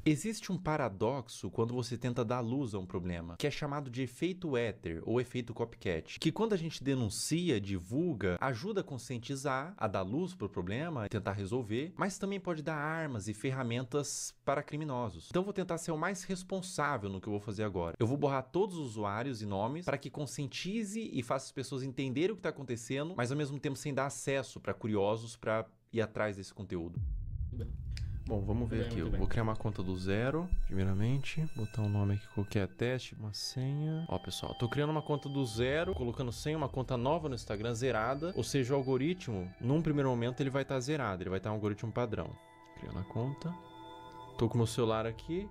Existe um paradoxo quando você tenta dar luz a um problema, que é chamado de efeito éter ou efeito copycat, que quando a gente denuncia, divulga, ajuda a conscientizar, a dar luz para o problema, tentar resolver, mas também pode dar armas e ferramentas para criminosos. Então eu vou tentar ser o mais responsável no que eu vou fazer agora. Eu vou borrar todos os usuários e nomes para que conscientize e faça as pessoas entenderem o que está acontecendo, mas ao mesmo tempo sem dar acesso para curiosos para ir atrás desse conteúdo. Bom, vamos ver aqui. Eu vou criar uma conta do zero, primeiramente. Botar um nome aqui qualquer, teste, uma senha. Ó, pessoal, tô criando uma conta do zero, colocando senha, uma conta nova no Instagram zerada. Ou seja, o algoritmo, num primeiro momento, ele vai estar zerado. Ele vai estar um algoritmo padrão. Criando a conta. Tô com o meu celular aqui.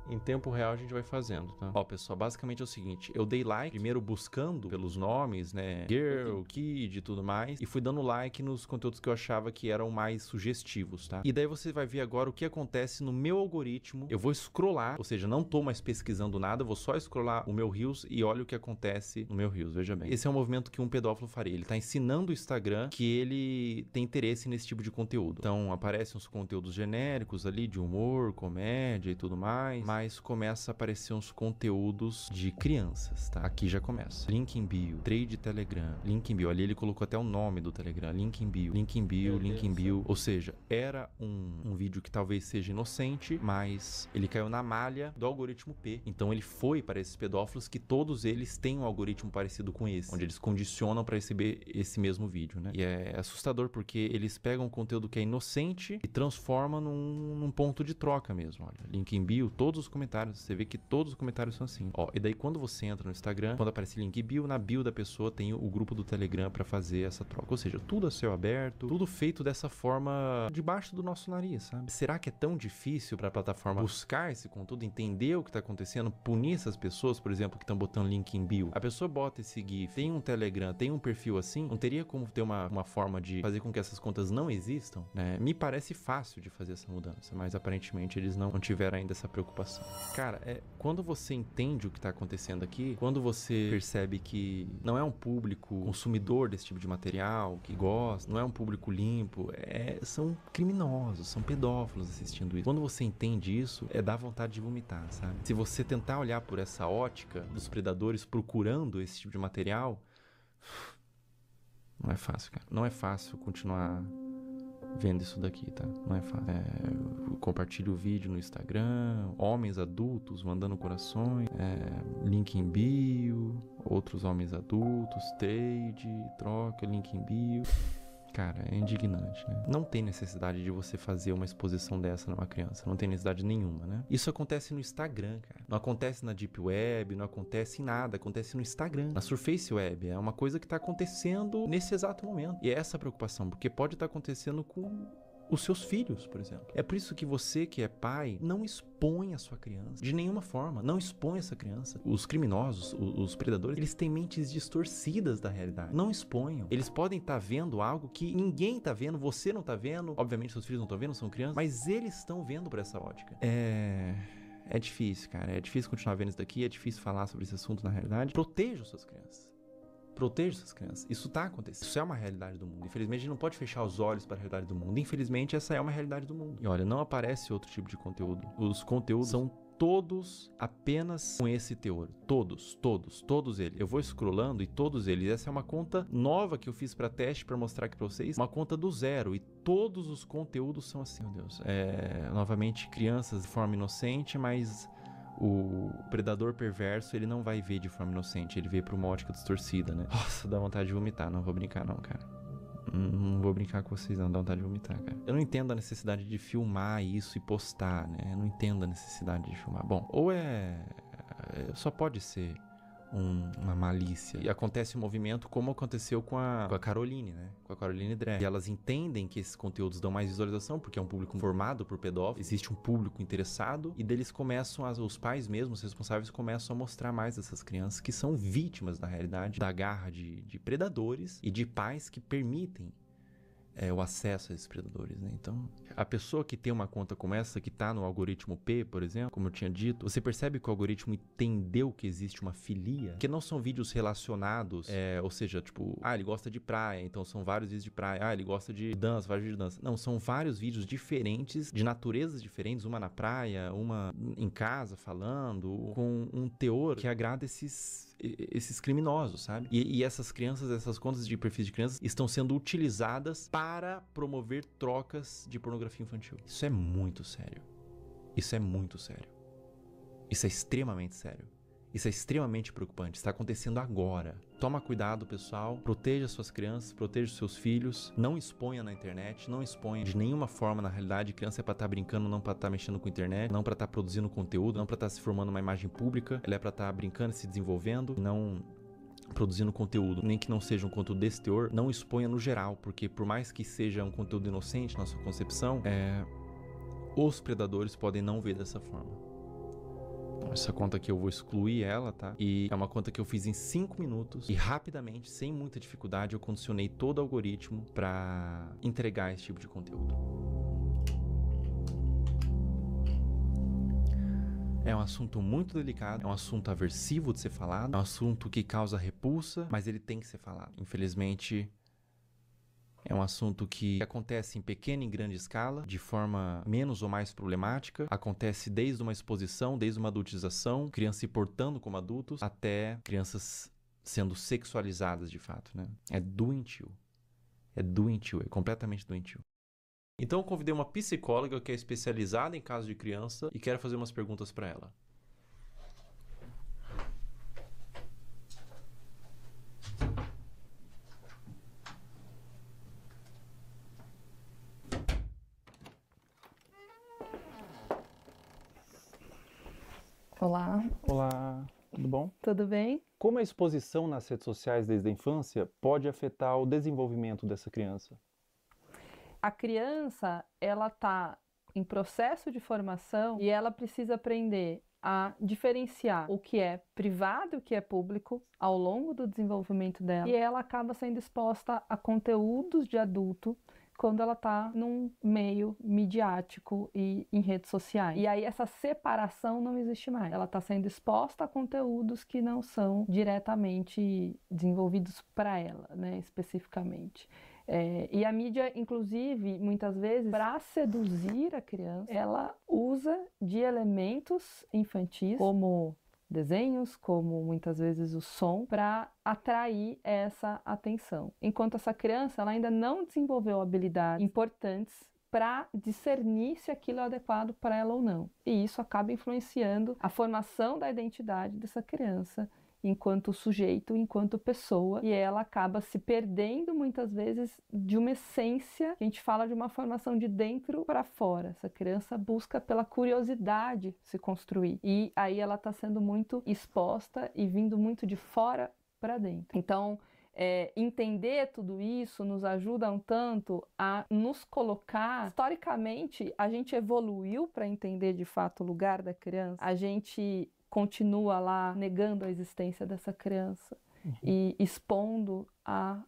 Em tempo real a gente vai fazendo, tá? Ó, pessoal, basicamente é o seguinte. Eu dei like, primeiro buscando pelos nomes, né? Girl, Kid e tudo mais. E fui dando like nos conteúdos que eu achava que eram mais sugestivos, tá? E daí você vai ver agora o que acontece no meu algoritmo. Eu vou scrollar, ou seja, não tô mais pesquisando nada. Vou só scrollar o meu Reels e olha o que acontece no meu Reels, veja bem. Esse é um movimento que um pedófilo faria. Ele tá ensinando o Instagram que ele tem interesse nesse tipo de conteúdo. Então, aparecem uns conteúdos genéricos ali de humor, comédia e tudo mais. Mas começa a aparecer uns conteúdos de crianças, tá? Aqui já começa. Link em bio, trade Telegram, link em bio. Ali ele colocou até o nome do Telegram. Link em bio, link em bio, link em bio. Ou seja, era um vídeo que talvez seja inocente, mas ele caiu na malha do algoritmo P. Então ele foi para esses pedófilos que todos eles têm um algoritmo parecido com esse, onde eles condicionam para receber esse mesmo vídeo, né? E é assustador porque eles pegam um conteúdo que é inocente e transformam num ponto de troca mesmo. Olha, link em bio, todos os comentários. Você vê que todos os comentários são assim. Ó, e daí quando você entra no Instagram, quando aparece link bio, na bio da pessoa tem o grupo do Telegram pra fazer essa troca. Ou seja, tudo a céu aberto, tudo feito dessa forma debaixo do nosso nariz, sabe? Será que é tão difícil pra plataforma buscar esse conteúdo, entender o que tá acontecendo, punir essas pessoas, por exemplo, que estão botando link em bio? A pessoa bota esse GIF, tem um Telegram, tem um perfil assim, não teria como ter uma forma de fazer com que essas contas não existam, né? Me parece fácil de fazer essa mudança, mas aparentemente eles não tiveram ainda essa preocupação. Cara, quando você entende o que tá acontecendo aqui, quando você percebe que não é um público consumidor desse tipo de material, que gosta, não é um público limpo, são criminosos, são pedófilos assistindo isso. Quando você entende isso, dá vontade de vomitar, sabe? Se você tentar olhar por essa ótica dos predadores procurando esse tipo de material, não é fácil, cara. Não é fácil continuar vendo isso daqui, tá? Não é fácil. Compartilhe o vídeo no Instagram, homens adultos mandando corações, link em bio, outros homens adultos, trade, troca, link em bio. Cara, é indignante, né? Não tem necessidade de você fazer uma exposição dessa numa criança. Não tem necessidade nenhuma, né? Isso acontece no Instagram, cara. Não acontece na Deep Web, não acontece em nada. Acontece no Instagram. Na Surface Web. É uma coisa que tá acontecendo nesse exato momento. E é essa preocupação, porque pode estar acontecendo com os seus filhos, por exemplo. É por isso que você, que é pai, não expõe a sua criança. De nenhuma forma. Não expõe essa criança. Os criminosos, os predadores, eles têm mentes distorcidas da realidade. Não exponham. Eles podem estar vendo algo que ninguém está vendo, você não está vendo. Obviamente, seus filhos não estão vendo, são crianças. Mas eles estão vendo por essa ótica. É difícil, cara. É difícil continuar vendo isso daqui. É difícil falar sobre esse assunto na realidade. Proteja suas crianças. Proteja essas crianças. Isso tá acontecendo. Isso é uma realidade do mundo. Infelizmente, a gente não pode fechar os olhos para a realidade do mundo. Infelizmente, essa é uma realidade do mundo. E olha, não aparece outro tipo de conteúdo. Os conteúdos são todos apenas com esse teor. Todos eles. Eu vou scrollando e todos eles. Essa é uma conta nova que eu fiz para teste, para mostrar aqui para vocês. Uma conta do zero. E todos os conteúdos são assim, meu Deus. Novamente, crianças de forma inocente, mas o predador perverso, ele não vai ver de forma inocente, ele vê por uma ótica distorcida, né? Nossa, dá vontade de vomitar, não vou brincar não, cara. Não vou brincar com vocês não, dá vontade de vomitar, cara. Eu não entendo a necessidade de filmar isso e postar, né? Eu não entendo a necessidade de filmar. Bom, ou só pode ser uma malícia. E acontece um movimento como aconteceu com a Caroline, né? Com a Caroline Drag. E elas entendem que esses conteúdos dão mais visualização, porque é um público formado por pedófilos, existe um público interessado, e deles começam, os pais mesmos, os responsáveis, começam a mostrar mais dessas crianças que são vítimas, na realidade, da garra de predadores e de pais que permitem o acesso a esses predadores, né? Então, a pessoa que tem uma conta como essa, que tá no algoritmo P, por exemplo, como eu tinha dito, você percebe que o algoritmo entendeu que existe uma filia, que não são vídeos relacionados, ou seja, tipo, ele gosta de praia, então são vários vídeos de praia, ele gosta de dança, vários vídeos de dança. Não, são vários vídeos diferentes, de naturezas diferentes, uma na praia, uma em casa falando, com um teor que agrada esses criminosos, sabe? E essas crianças, essas contas de perfis de crianças estão sendo utilizadas para promover trocas de pornografia infantil. Isso é muito sério. Isso é muito sério. Isso é extremamente sério. Isso é extremamente preocupante. Está acontecendo agora. Toma cuidado, pessoal. Proteja suas crianças, proteja os seus filhos. Não exponha na internet, não exponha de nenhuma forma. Na realidade, criança é para estar brincando, não para estar mexendo com a internet, não para estar produzindo conteúdo, não para estar se formando uma imagem pública. Ela é para estar brincando, se desenvolvendo, não produzindo conteúdo, nem que não seja um conteúdo desse teor. Não exponha no geral, porque por mais que seja um conteúdo inocente na sua concepção, os predadores podem não ver dessa forma. Essa conta aqui eu vou excluir ela, tá? E é uma conta que eu fiz em 5 minutos e rapidamente, sem muita dificuldade, eu condicionei todo o algoritmo para entregar esse tipo de conteúdo. É um assunto muito delicado, é um assunto aversivo de ser falado, é um assunto que causa repulsa, mas ele tem que ser falado. Infelizmente, é um assunto que acontece em pequena e grande escala, de forma menos ou mais problemática. Acontece desde uma exposição, desde uma adultização, crianças se portando como adultos, até crianças sendo sexualizadas de fato, né? É doentio. É doentio, é completamente doentio. Então eu convidei uma psicóloga que é especializada em casos de criança e quero fazer umas perguntas para ela. Olá. Olá, tudo bom? Tudo bem? Como a exposição nas redes sociais desde a infância pode afetar o desenvolvimento dessa criança? A criança, ela está em processo de formação e ela precisa aprender a diferenciar o que é privado e o que é público ao longo do desenvolvimento dela. E ela acaba sendo exposta a conteúdos de adulto quando ela está num meio midiático e em redes sociais. E aí essa separação não existe mais. Ela está sendo exposta a conteúdos que não são diretamente desenvolvidos para ela, né, especificamente. E a mídia, inclusive, muitas vezes, para seduzir a criança, ela usa de elementos infantis, como desenhos, como muitas vezes o som, para atrair essa atenção. Enquanto essa criança ela ainda não desenvolveu habilidades importantes para discernir se aquilo é adequado para ela ou não. E isso acaba influenciando a formação da identidade dessa criança enquanto sujeito, enquanto pessoa, e ela acaba se perdendo muitas vezes de uma essência, que a gente fala de uma formação de dentro para fora. Essa criança busca pela curiosidade se construir, e aí ela está sendo muito exposta e vindo muito de fora para dentro. Então, entender tudo isso nos ajuda um tanto a nos colocar. Historicamente, a gente evoluiu para entender de fato o lugar da criança, a gente continua lá negando a existência dessa criança e expondo a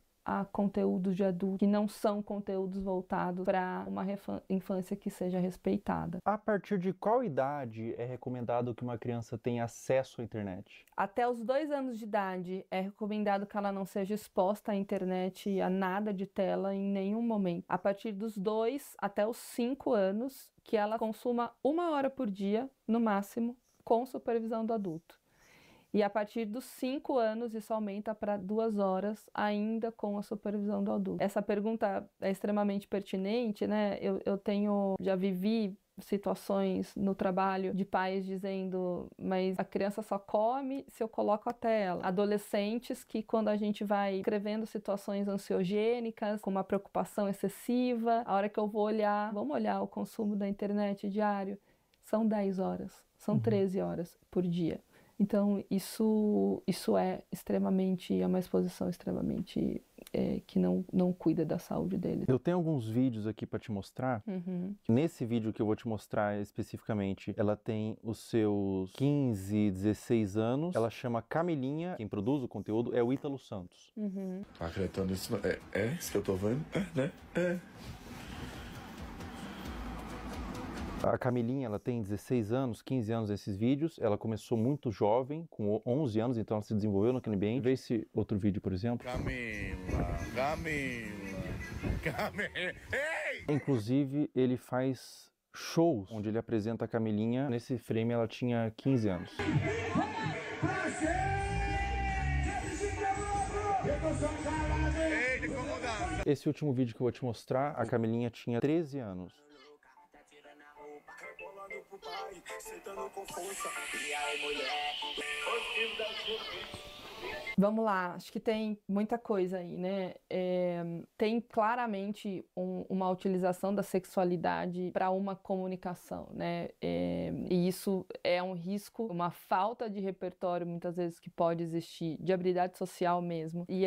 conteúdos de adulto que não são conteúdos voltados para uma infância que seja respeitada. A partir de qual idade é recomendado que uma criança tenha acesso à internet? Até os 2 anos de idade é recomendado que ela não seja exposta à internet, a nada de tela em nenhum momento. A partir dos 2 até os 5 anos, que ela consuma 1 hora por dia, no máximo, com supervisão do adulto. E a partir dos 5 anos, isso aumenta para 2 horas, ainda com a supervisão do adulto. Essa pergunta é extremamente pertinente, né? Já vivi situações no trabalho de pais dizendo, mas a criança só come se eu coloco a tela. Adolescentes que, quando a gente vai escrevendo situações ansiogênicas, com uma preocupação excessiva, a hora que eu vou olhar, vamos olhar o consumo da internet diário, são 10 horas, são 13 horas por dia. Então, isso é uma exposição extremamente que não cuida da saúde dele. Eu tenho alguns vídeos aqui para te mostrar. Nesse vídeo que eu vou te mostrar especificamente, ela tem os seus 15, 16 anos. Ela chama Camilinha. Quem produz o conteúdo é o Ítalo Santos. Acreditando nisso, é isso que eu tô vendo? Né? A Camilinha, ela tem 16 anos, 15 anos nesses vídeos. Ela começou muito jovem, com 11 anos, então ela se desenvolveu naquele ambiente. Vê esse outro vídeo, por exemplo. Camila. Ei! Inclusive, ele faz shows onde ele apresenta a Camilinha. Nesse frame, ela tinha 15 anos. Esse último vídeo que eu vou te mostrar, a Camilinha tinha 13 anos. Vamos lá, acho que tem muita coisa aí, né? Tem claramente uma utilização da sexualidade para uma comunicação, né? E isso é um risco, uma falta de repertório, muitas vezes, que pode existir, de habilidade social mesmo. E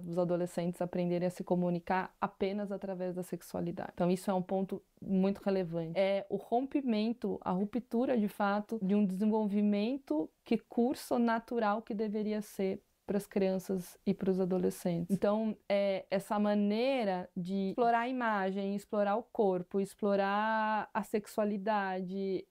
os adolescentes aprenderem a se comunicar apenas através da sexualidade. Então, isso é um ponto muito relevante. É o rompimento, a ruptura, de fato, de um desenvolvimento que curso natural que deveria ser para as crianças e para os adolescentes. Então, essa maneira de explorar a imagem, explorar o corpo, explorar a sexualidade,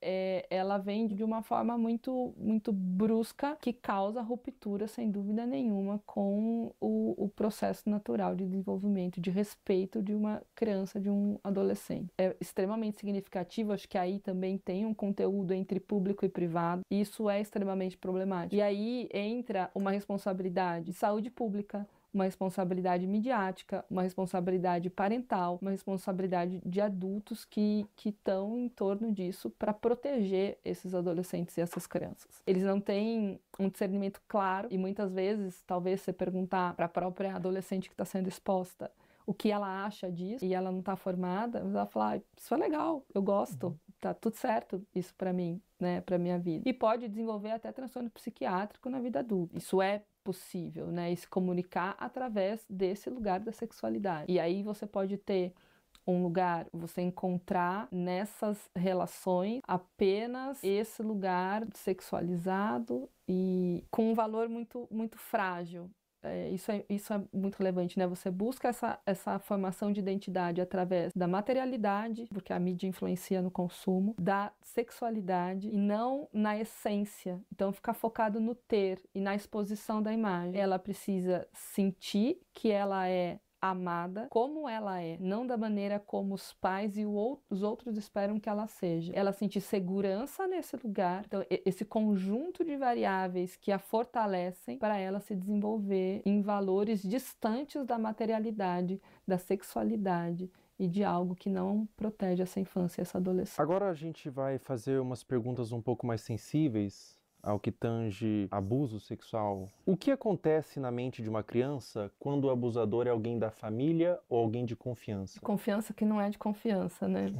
ela vem de uma forma muito, muito brusca, que causa ruptura, sem dúvida nenhuma, com o processo natural de desenvolvimento, de respeito de uma criança, de um adolescente. É extremamente significativo, acho que aí também tem um conteúdo entre público e privado, e isso é extremamente problemático. E aí entra uma responsabilidade de saúde pública, uma responsabilidade midiática, uma responsabilidade parental, uma responsabilidade de adultos que estão em torno disso para proteger esses adolescentes e essas crianças. Eles não têm um discernimento claro e muitas vezes, talvez, você perguntar para a própria adolescente que está sendo exposta o que ela acha disso e ela não está formada, ela fala, isso é legal, eu gosto, tá tudo certo isso pra mim, né, pra minha vida. E pode desenvolver até transtorno psiquiátrico na vida adulta. Isso é possível, né, e se comunicar através desse lugar da sexualidade. E aí você pode ter um lugar, você encontrar nessas relações apenas esse lugar sexualizado e com um valor muito, muito frágil. Isso é muito relevante, né? Você busca essa formação de identidade através da materialidade, porque a mídia influencia no consumo, da sexualidade e não na essência. Então, ficar focado no ter e na exposição da imagem. Ela precisa sentir que ela é amada como ela é, não da maneira como os pais e os outros esperam que ela seja. Ela sentir segurança nesse lugar, então esse conjunto de variáveis que a fortalecem para ela se desenvolver em valores distantes da materialidade, da sexualidade e de algo que não protege essa infância e essa adolescência. Agora a gente vai fazer umas perguntas um pouco mais sensíveis ao que tange abuso sexual. O que acontece na mente de uma criança quando o abusador é alguém da família ou alguém de confiança? Confiança que não é de confiança, né?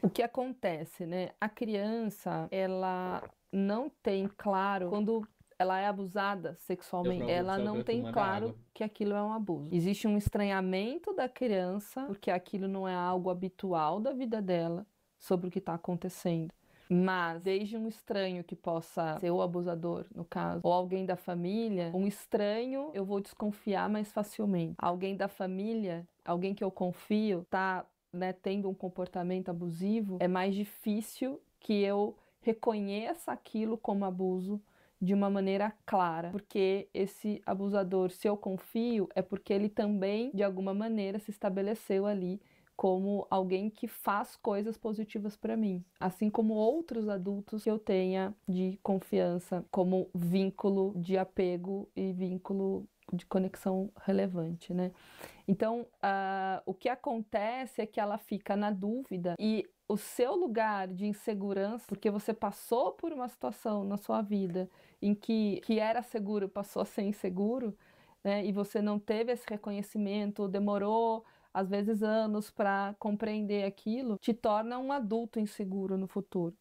O que acontece, né? A criança, ela não tem claro quando ela é abusada sexualmente, ela não tem claro que aquilo é um abuso. Existe um estranhamento da criança, porque aquilo não é algo habitual da vida dela, sobre o que está acontecendo. Mas, desde um estranho que possa ser o abusador, no caso, ou alguém da família, um estranho eu vou desconfiar mais facilmente. Alguém da família, alguém que eu confio, tá, né, tendo um comportamento abusivo, é mais difícil que eu reconheça aquilo como abuso de uma maneira clara, porque esse abusador, se eu confio, é porque ele também, de alguma maneira, se estabeleceu ali como alguém que faz coisas positivas para mim, assim como outros adultos que eu tenha de confiança, como vínculo de apego e vínculo de conexão relevante, né? Então, o que acontece é que ela fica na dúvida e o seu lugar de insegurança, porque você passou por uma situação na sua vida em que era seguro, passou a ser inseguro, né? E você não teve esse reconhecimento, demorou às vezes anos para compreender aquilo, te torna um adulto inseguro no futuro.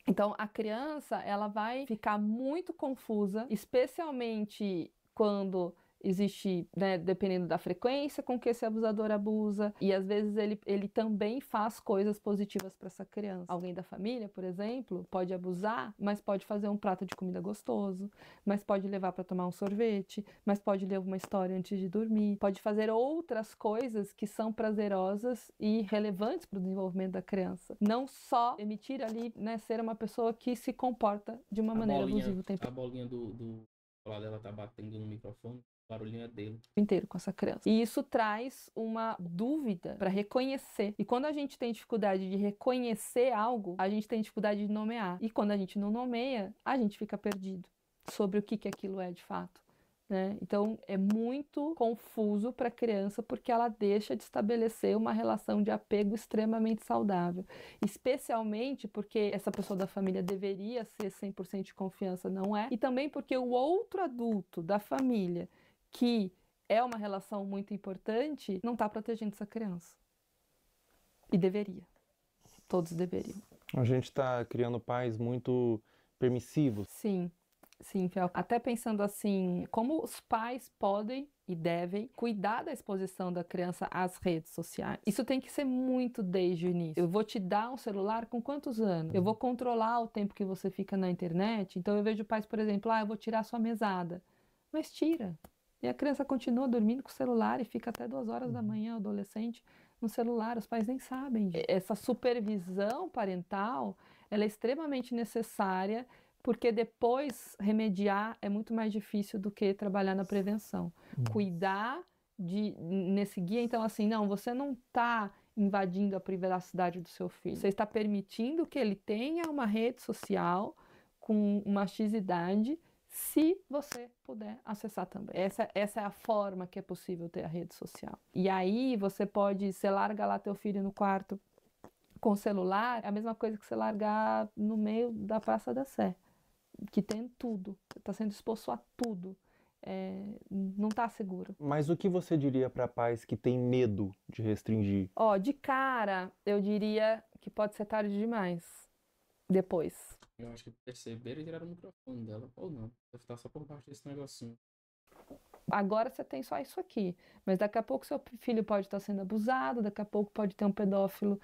Então, a criança, ela vai ficar muito confusa, especialmente quando existe, né, dependendo da frequência com que esse abusador abusa, e às vezes ele também faz coisas positivas para essa criança. Alguém da família, por exemplo, pode abusar, mas pode fazer um prato de comida gostoso, mas pode levar para tomar um sorvete, mas pode ler uma história antes de dormir, pode fazer outras coisas que são prazerosas e relevantes para o desenvolvimento da criança. Não só emitir ali, né, ser uma pessoa que se comporta de uma maneira abusiva o tempo A bolinha do lado dela tá batendo no microfone. O barulhinho é dele. Inteiro com essa criança. E isso traz uma dúvida para reconhecer. E quando a gente tem dificuldade de reconhecer algo, a gente tem dificuldade de nomear. E quando a gente não nomeia, a gente fica perdido sobre o que aquilo é de fato, né? Então é muito confuso para a criança porque ela deixa de estabelecer uma relação de apego extremamente saudável. Especialmente porque essa pessoa da família deveria ser 100% de confiança, não é? E também porque o outro adulto da família, que é uma relação muito importante, não está protegendo essa criança. E deveria. Todos deveriam. A gente está criando pais muito permissivos. Sim, Fel. Até pensando assim, como os pais podem e devem cuidar da exposição da criança às redes sociais. Isso tem que ser muito desde o início. Eu vou te dar um celular com quantos anos? Eu vou controlar o tempo que você fica na internet. Então eu vejo pais, por exemplo, eu vou tirar sua mesada. Mas tira. E a criança continua dormindo com o celular e fica até 2 horas da manhã, o adolescente, no celular. Os pais nem sabem. Essa supervisão parental, ela é extremamente necessária, porque depois remediar é muito mais difícil do que trabalhar na prevenção. Cuidar nesse guia, então assim, não, você não está invadindo a privacidade do seu filho. Você está permitindo que ele tenha uma rede social com uma X-idade, se você puder acessar também. Essa é a forma que é possível ter a rede social. E aí você larga lá teu filho no quarto com o celular, é a mesma coisa que você largar no meio da Praça da Sé, que tem tudo, está sendo exposto a tudo. Não está seguro. Mas o que você diria para pais que têm medo de restringir? De cara, eu diria que pode ser tarde demais depois. Eu acho que perceberam e tiraram o microfone dela. Ou não. Deve estar só por baixo desse negocinho. Agora você tem só isso aqui, mas daqui a pouco seu filho pode estar sendo abusado, daqui a pouco pode ter um pedófilo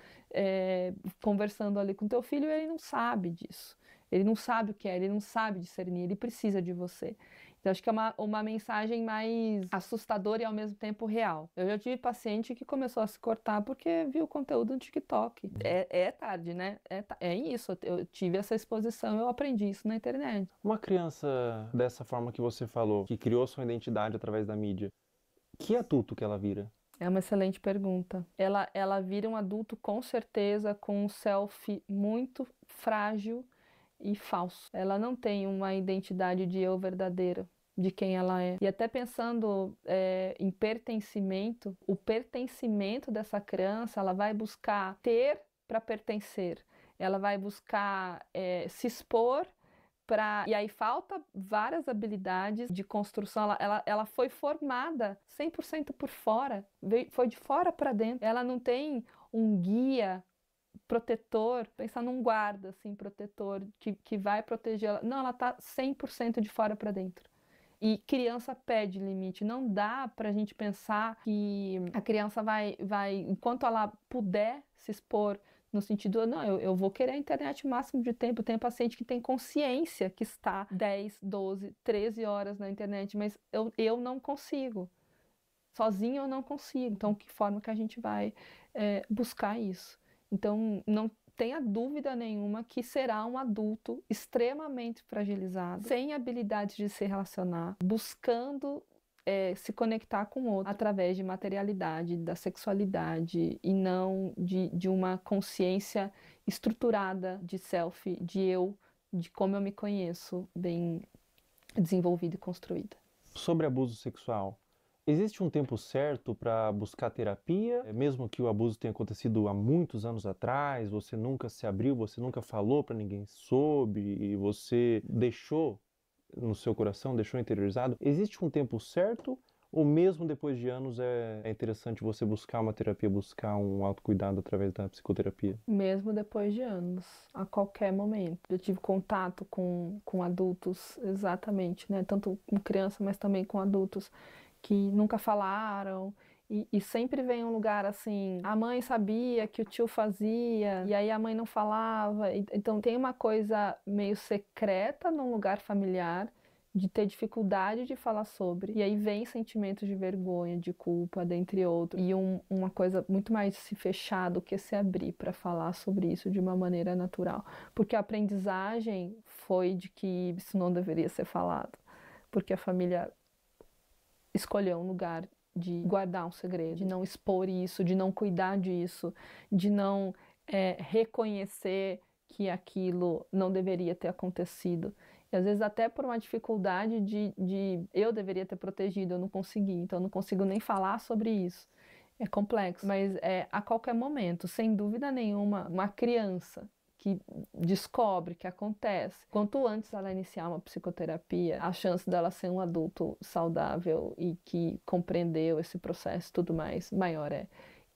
conversando ali com teu filho e ele não sabe disso. Ele não sabe o que é, ele não sabe discernir, ele precisa de você. Então, acho que é uma mensagem mais assustadora e ao mesmo tempo real. Eu já tive paciente que começou a se cortar porque viu o conteúdo no TikTok. É tarde, né? É isso. Eu tive essa exposição, eu aprendi isso na internet. Uma criança dessa forma que você falou, que criou sua identidade através da mídia, que adulto que ela vira? É uma excelente pergunta. Ela vira um adulto com certeza com um selfie muito frágil e falso. Ela não tem uma identidade de eu verdadeira, de quem ela é. E até pensando em pertencimento, o pertencimento dessa criança, ela vai buscar ter para pertencer. Ela vai buscar se expor para... E aí falta várias habilidades de construção. Ela foi formada 100% por fora, foi de fora para dentro. Ela não tem um guia protetor, pensar num guarda, assim, protetor, que vai proteger ela. Não, ela tá 100% de fora para dentro. E criança pede limite. Não dá pra gente pensar que a criança vai, enquanto ela puder se expor, no sentido, não, eu vou querer a internet o máximo de tempo. Tem paciente que tem consciência que está 10, 12, 13 horas na internet, mas eu não consigo. Sozinho eu não consigo. Então, que forma que a gente vai buscar isso? Então, não tenha dúvida nenhuma que será um adulto extremamente fragilizado, sem habilidades de se relacionar, buscando se conectar com o outro através de materialidade, da sexualidade e não de uma consciência estruturada de self, de eu, de como eu me conheço, bem desenvolvida e construída. Sobre abuso sexual, existe um tempo certo para buscar terapia? Mesmo que o abuso tenha acontecido há muitos anos atrás, você nunca se abriu, você nunca falou para ninguém sobre, e você deixou no seu coração, deixou interiorizado. Existe um tempo certo? Ou mesmo depois de anos é interessante você buscar uma terapia, buscar um autocuidado através da psicoterapia? Mesmo depois de anos, a qualquer momento. Eu tive contato com adultos, exatamente, né? Tanto com criança, mas também com adultos que nunca falaram, e sempre vem um lugar assim, a mãe sabia que o tio fazia, e aí a mãe não falava. Então tem uma coisa meio secreta num lugar familiar, de ter dificuldade de falar sobre, e aí vem sentimentos de vergonha, de culpa, dentre outros, e uma coisa muito mais se fechar do que se abrir para falar sobre isso de uma maneira natural, porque a aprendizagem foi de que isso não deveria ser falado, porque a família escolher um lugar de guardar um segredo, de não expor isso, de não cuidar disso, de não reconhecer que aquilo não deveria ter acontecido. E às vezes até por uma dificuldade de eu deveria ter protegido, eu não consegui, então eu não consigo nem falar sobre isso. É complexo, mas a qualquer momento, sem dúvida nenhuma, uma criança que descobre que acontece, quanto antes ela iniciar uma psicoterapia, a chance dela ser um adulto saudável e que compreendeu esse processo e tudo mais, maior é.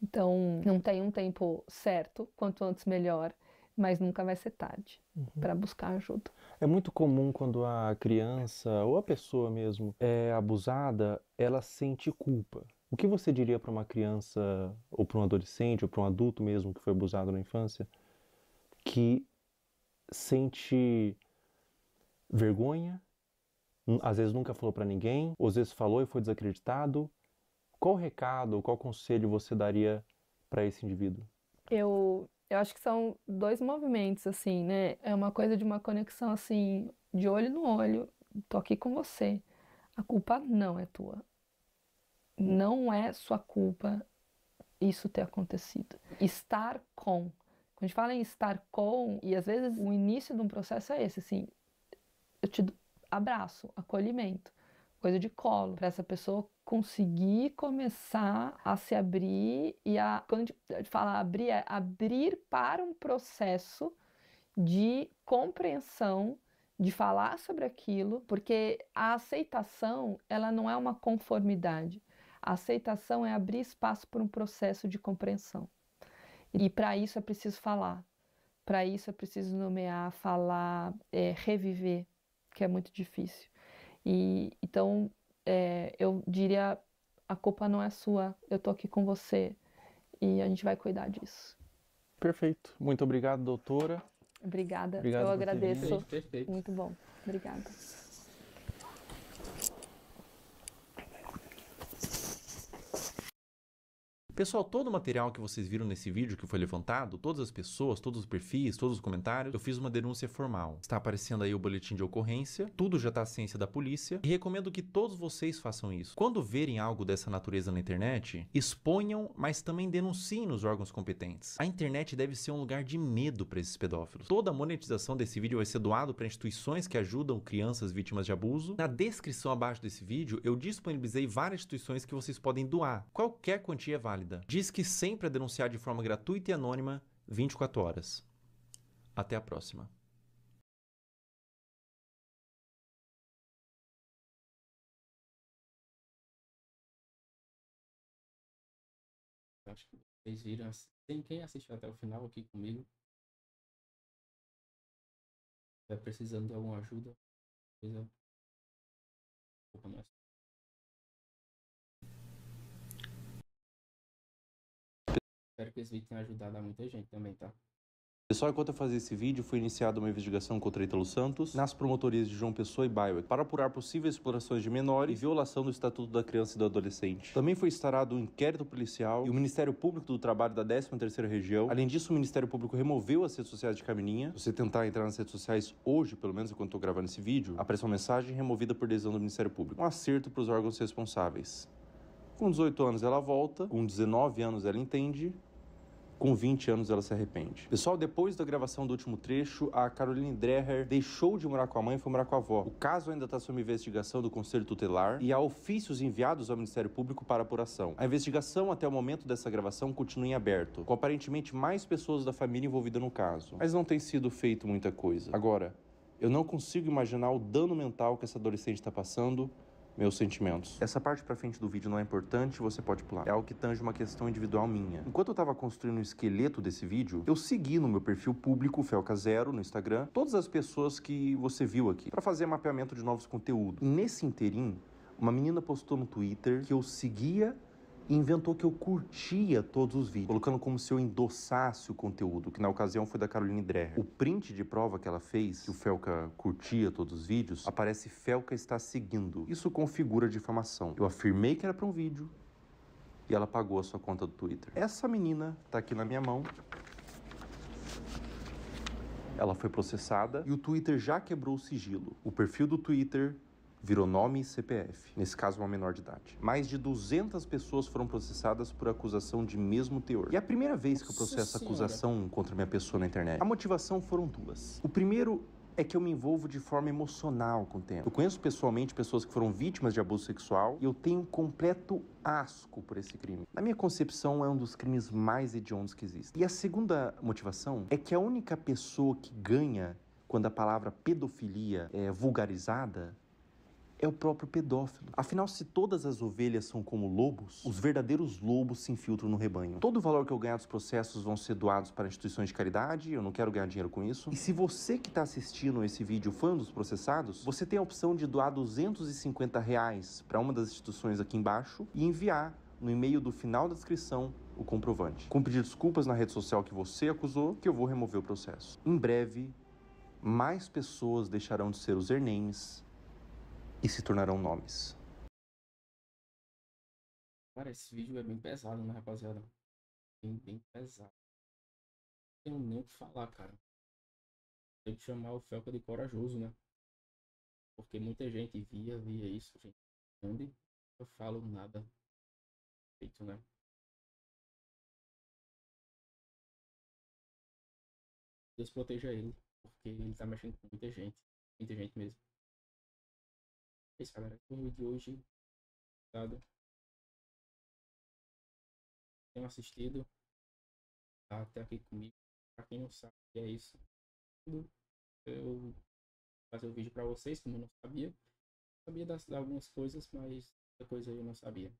Então, não tem um tempo certo, quanto antes melhor, mas nunca vai ser tarde para buscar ajuda. É muito comum quando a criança ou a pessoa mesmo é abusada, ela sente culpa. O que você diria para uma criança, ou para um adolescente, ou para um adulto mesmo que foi abusado na infância, que sente vergonha, às vezes nunca falou para ninguém, ou às vezes falou e foi desacreditado? Qual recado ou qual conselho você daria para esse indivíduo? Eu acho que são dois movimentos, assim, né? É uma coisa de uma conexão, assim, de olho no olho. Tô aqui com você. A culpa não é tua. Não é sua culpa isso ter acontecido. Estar com. Quando a gente fala em estar com, e às vezes o início de um processo é esse, assim, eu te abraço, acolhimento, coisa de colo, para essa pessoa conseguir começar a se abrir quando a gente fala abrir, é abrir para um processo de compreensão, de falar sobre aquilo, porque a aceitação, ela não é uma conformidade. A aceitação é abrir espaço para um processo de compreensão. E para isso é preciso falar. Para isso é preciso nomear, falar, reviver, que é muito difícil. Então, eu diria, a culpa não é sua, eu tô aqui com você e a gente vai cuidar disso. Perfeito. Muito obrigado, doutora. Obrigada, Obrigado eu por ter agradeço. vindo. Perfeito. Muito bom, obrigada. Pessoal, todo o material que vocês viram nesse vídeo que foi levantado, todas as pessoas, todos os perfis, todos os comentários, eu fiz uma denúncia formal. Está aparecendo aí o boletim de ocorrência, tudo já está à ciência da polícia e recomendo que todos vocês façam isso. Quando verem algo dessa natureza na internet, exponham, mas também denunciem nos órgãos competentes. A internet deve ser um lugar de medo para esses pedófilos. Toda a monetização desse vídeo vai ser doado para instituições que ajudam crianças vítimas de abuso. Na descrição abaixo desse vídeo, eu disponibilizei várias instituições que vocês podem doar. Qualquer quantia é válida. Diz que sempre é denunciar de forma gratuita e anônima 24 horas. Até a próxima. Acho que vocês viram. Tem quem assistiu até o final aqui comigo. Vai precisando de alguma ajuda. Espero que esse vídeo tenha ajudado a muita gente também, tá? Pessoal, enquanto eu fazia esse vídeo, foi iniciada uma investigação contra Ítalo Santos nas promotorias de João Pessoa e Baia para apurar possíveis explorações de menores e violação do Estatuto da Criança e do Adolescente. Também foi instaurado um inquérito policial e o Ministério Público do Trabalho da 13ª Região. Além disso, o Ministério Público removeu as redes sociais de Camininha. Se você tentar entrar nas redes sociais hoje, pelo menos enquanto estou gravando esse vídeo, aparece uma mensagem removida por decisão do Ministério Público. Um acerto para os órgãos responsáveis. Com 18 anos ela volta, com 19 anos ela entende, com 20 anos ela se arrepende. Pessoal, depois da gravação do último trecho, a Caroline Dreher deixou de morar com a mãe e foi morar com a avó. O caso ainda está sob investigação do Conselho Tutelar e há ofícios enviados ao Ministério Público para apuração. A investigação até o momento dessa gravação continua em aberto, com aparentemente mais pessoas da família envolvidas no caso. Mas não tem sido feito muita coisa. Agora, eu não consigo imaginar o dano mental que essa adolescente está passando. Meus sentimentos. Essa parte pra frente do vídeo não é importante, você pode pular. É algo que tange uma questão individual minha. Enquanto eu tava construindo o esqueleto desse vídeo, eu segui no meu perfil público, Felca0, no Instagram, todas as pessoas que você viu aqui, pra fazer mapeamento de novos conteúdos. E nesse interim, uma menina postou no Twitter que eu seguia e inventou que eu curtia todos os vídeos, colocando como se eu endossasse o conteúdo, que na ocasião foi da Caroline Dreher. O print de prova que ela fez, que o Felca curtia todos os vídeos, aparece Felca está seguindo. Isso configura difamação. Eu afirmei que era para um vídeo e ela pagou a sua conta do Twitter. Essa menina tá aqui na minha mão. Ela foi processada e o Twitter já quebrou o sigilo. O perfil do Twitter virou nome e CPF, nesse caso uma menor de idade. Mais de 200 pessoas foram processadas por acusação de mesmo teor. E é a primeira vez que eu processo acusação contra minha pessoa na internet. A motivação foram duas. O primeiro é que eu me envolvo de forma emocional com o tema. Eu conheço pessoalmente pessoas que foram vítimas de abuso sexual e eu tenho um completo asco por esse crime. Na minha concepção, é um dos crimes mais hediondos que existem. E a segunda motivação é que a única pessoa que ganha quando a palavra pedofilia é vulgarizada é o próprio pedófilo. Afinal, se todas as ovelhas são como lobos, os verdadeiros lobos se infiltram no rebanho. Todo o valor que eu ganhar dos processos vão ser doados para instituições de caridade, eu não quero ganhar dinheiro com isso. E se você que está assistindo esse vídeo foi um dos processados, você tem a opção de doar R$250 para uma das instituições aqui embaixo e enviar no e-mail do final da descrição o comprovante. Com pedir desculpas na rede social que você acusou, que eu vou remover o processo. Em breve, mais pessoas deixarão de ser usernames e se tornarão nomes. Cara, esse vídeo é bem pesado, né, rapaziada? Bem pesado. Não tenho nem o que falar, cara. Tem que chamar o Felca de corajoso, né? Porque muita gente via isso, gente. Onde eu falo nada feito, né? Deus proteja ele, porque ele tá mexendo com muita gente mesmo. É isso, galera. O vídeo de hoje, tá? Tenham assistido, tá até aqui comigo. Pra quem não sabe o que é isso, eu fazer o vídeo pra vocês, como eu não sabia. Sabia de algumas coisas, mas outra coisa eu não sabia.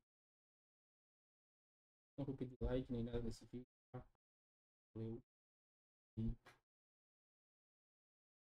Não vou pedir like nem nada nesse vídeo, tá? Eu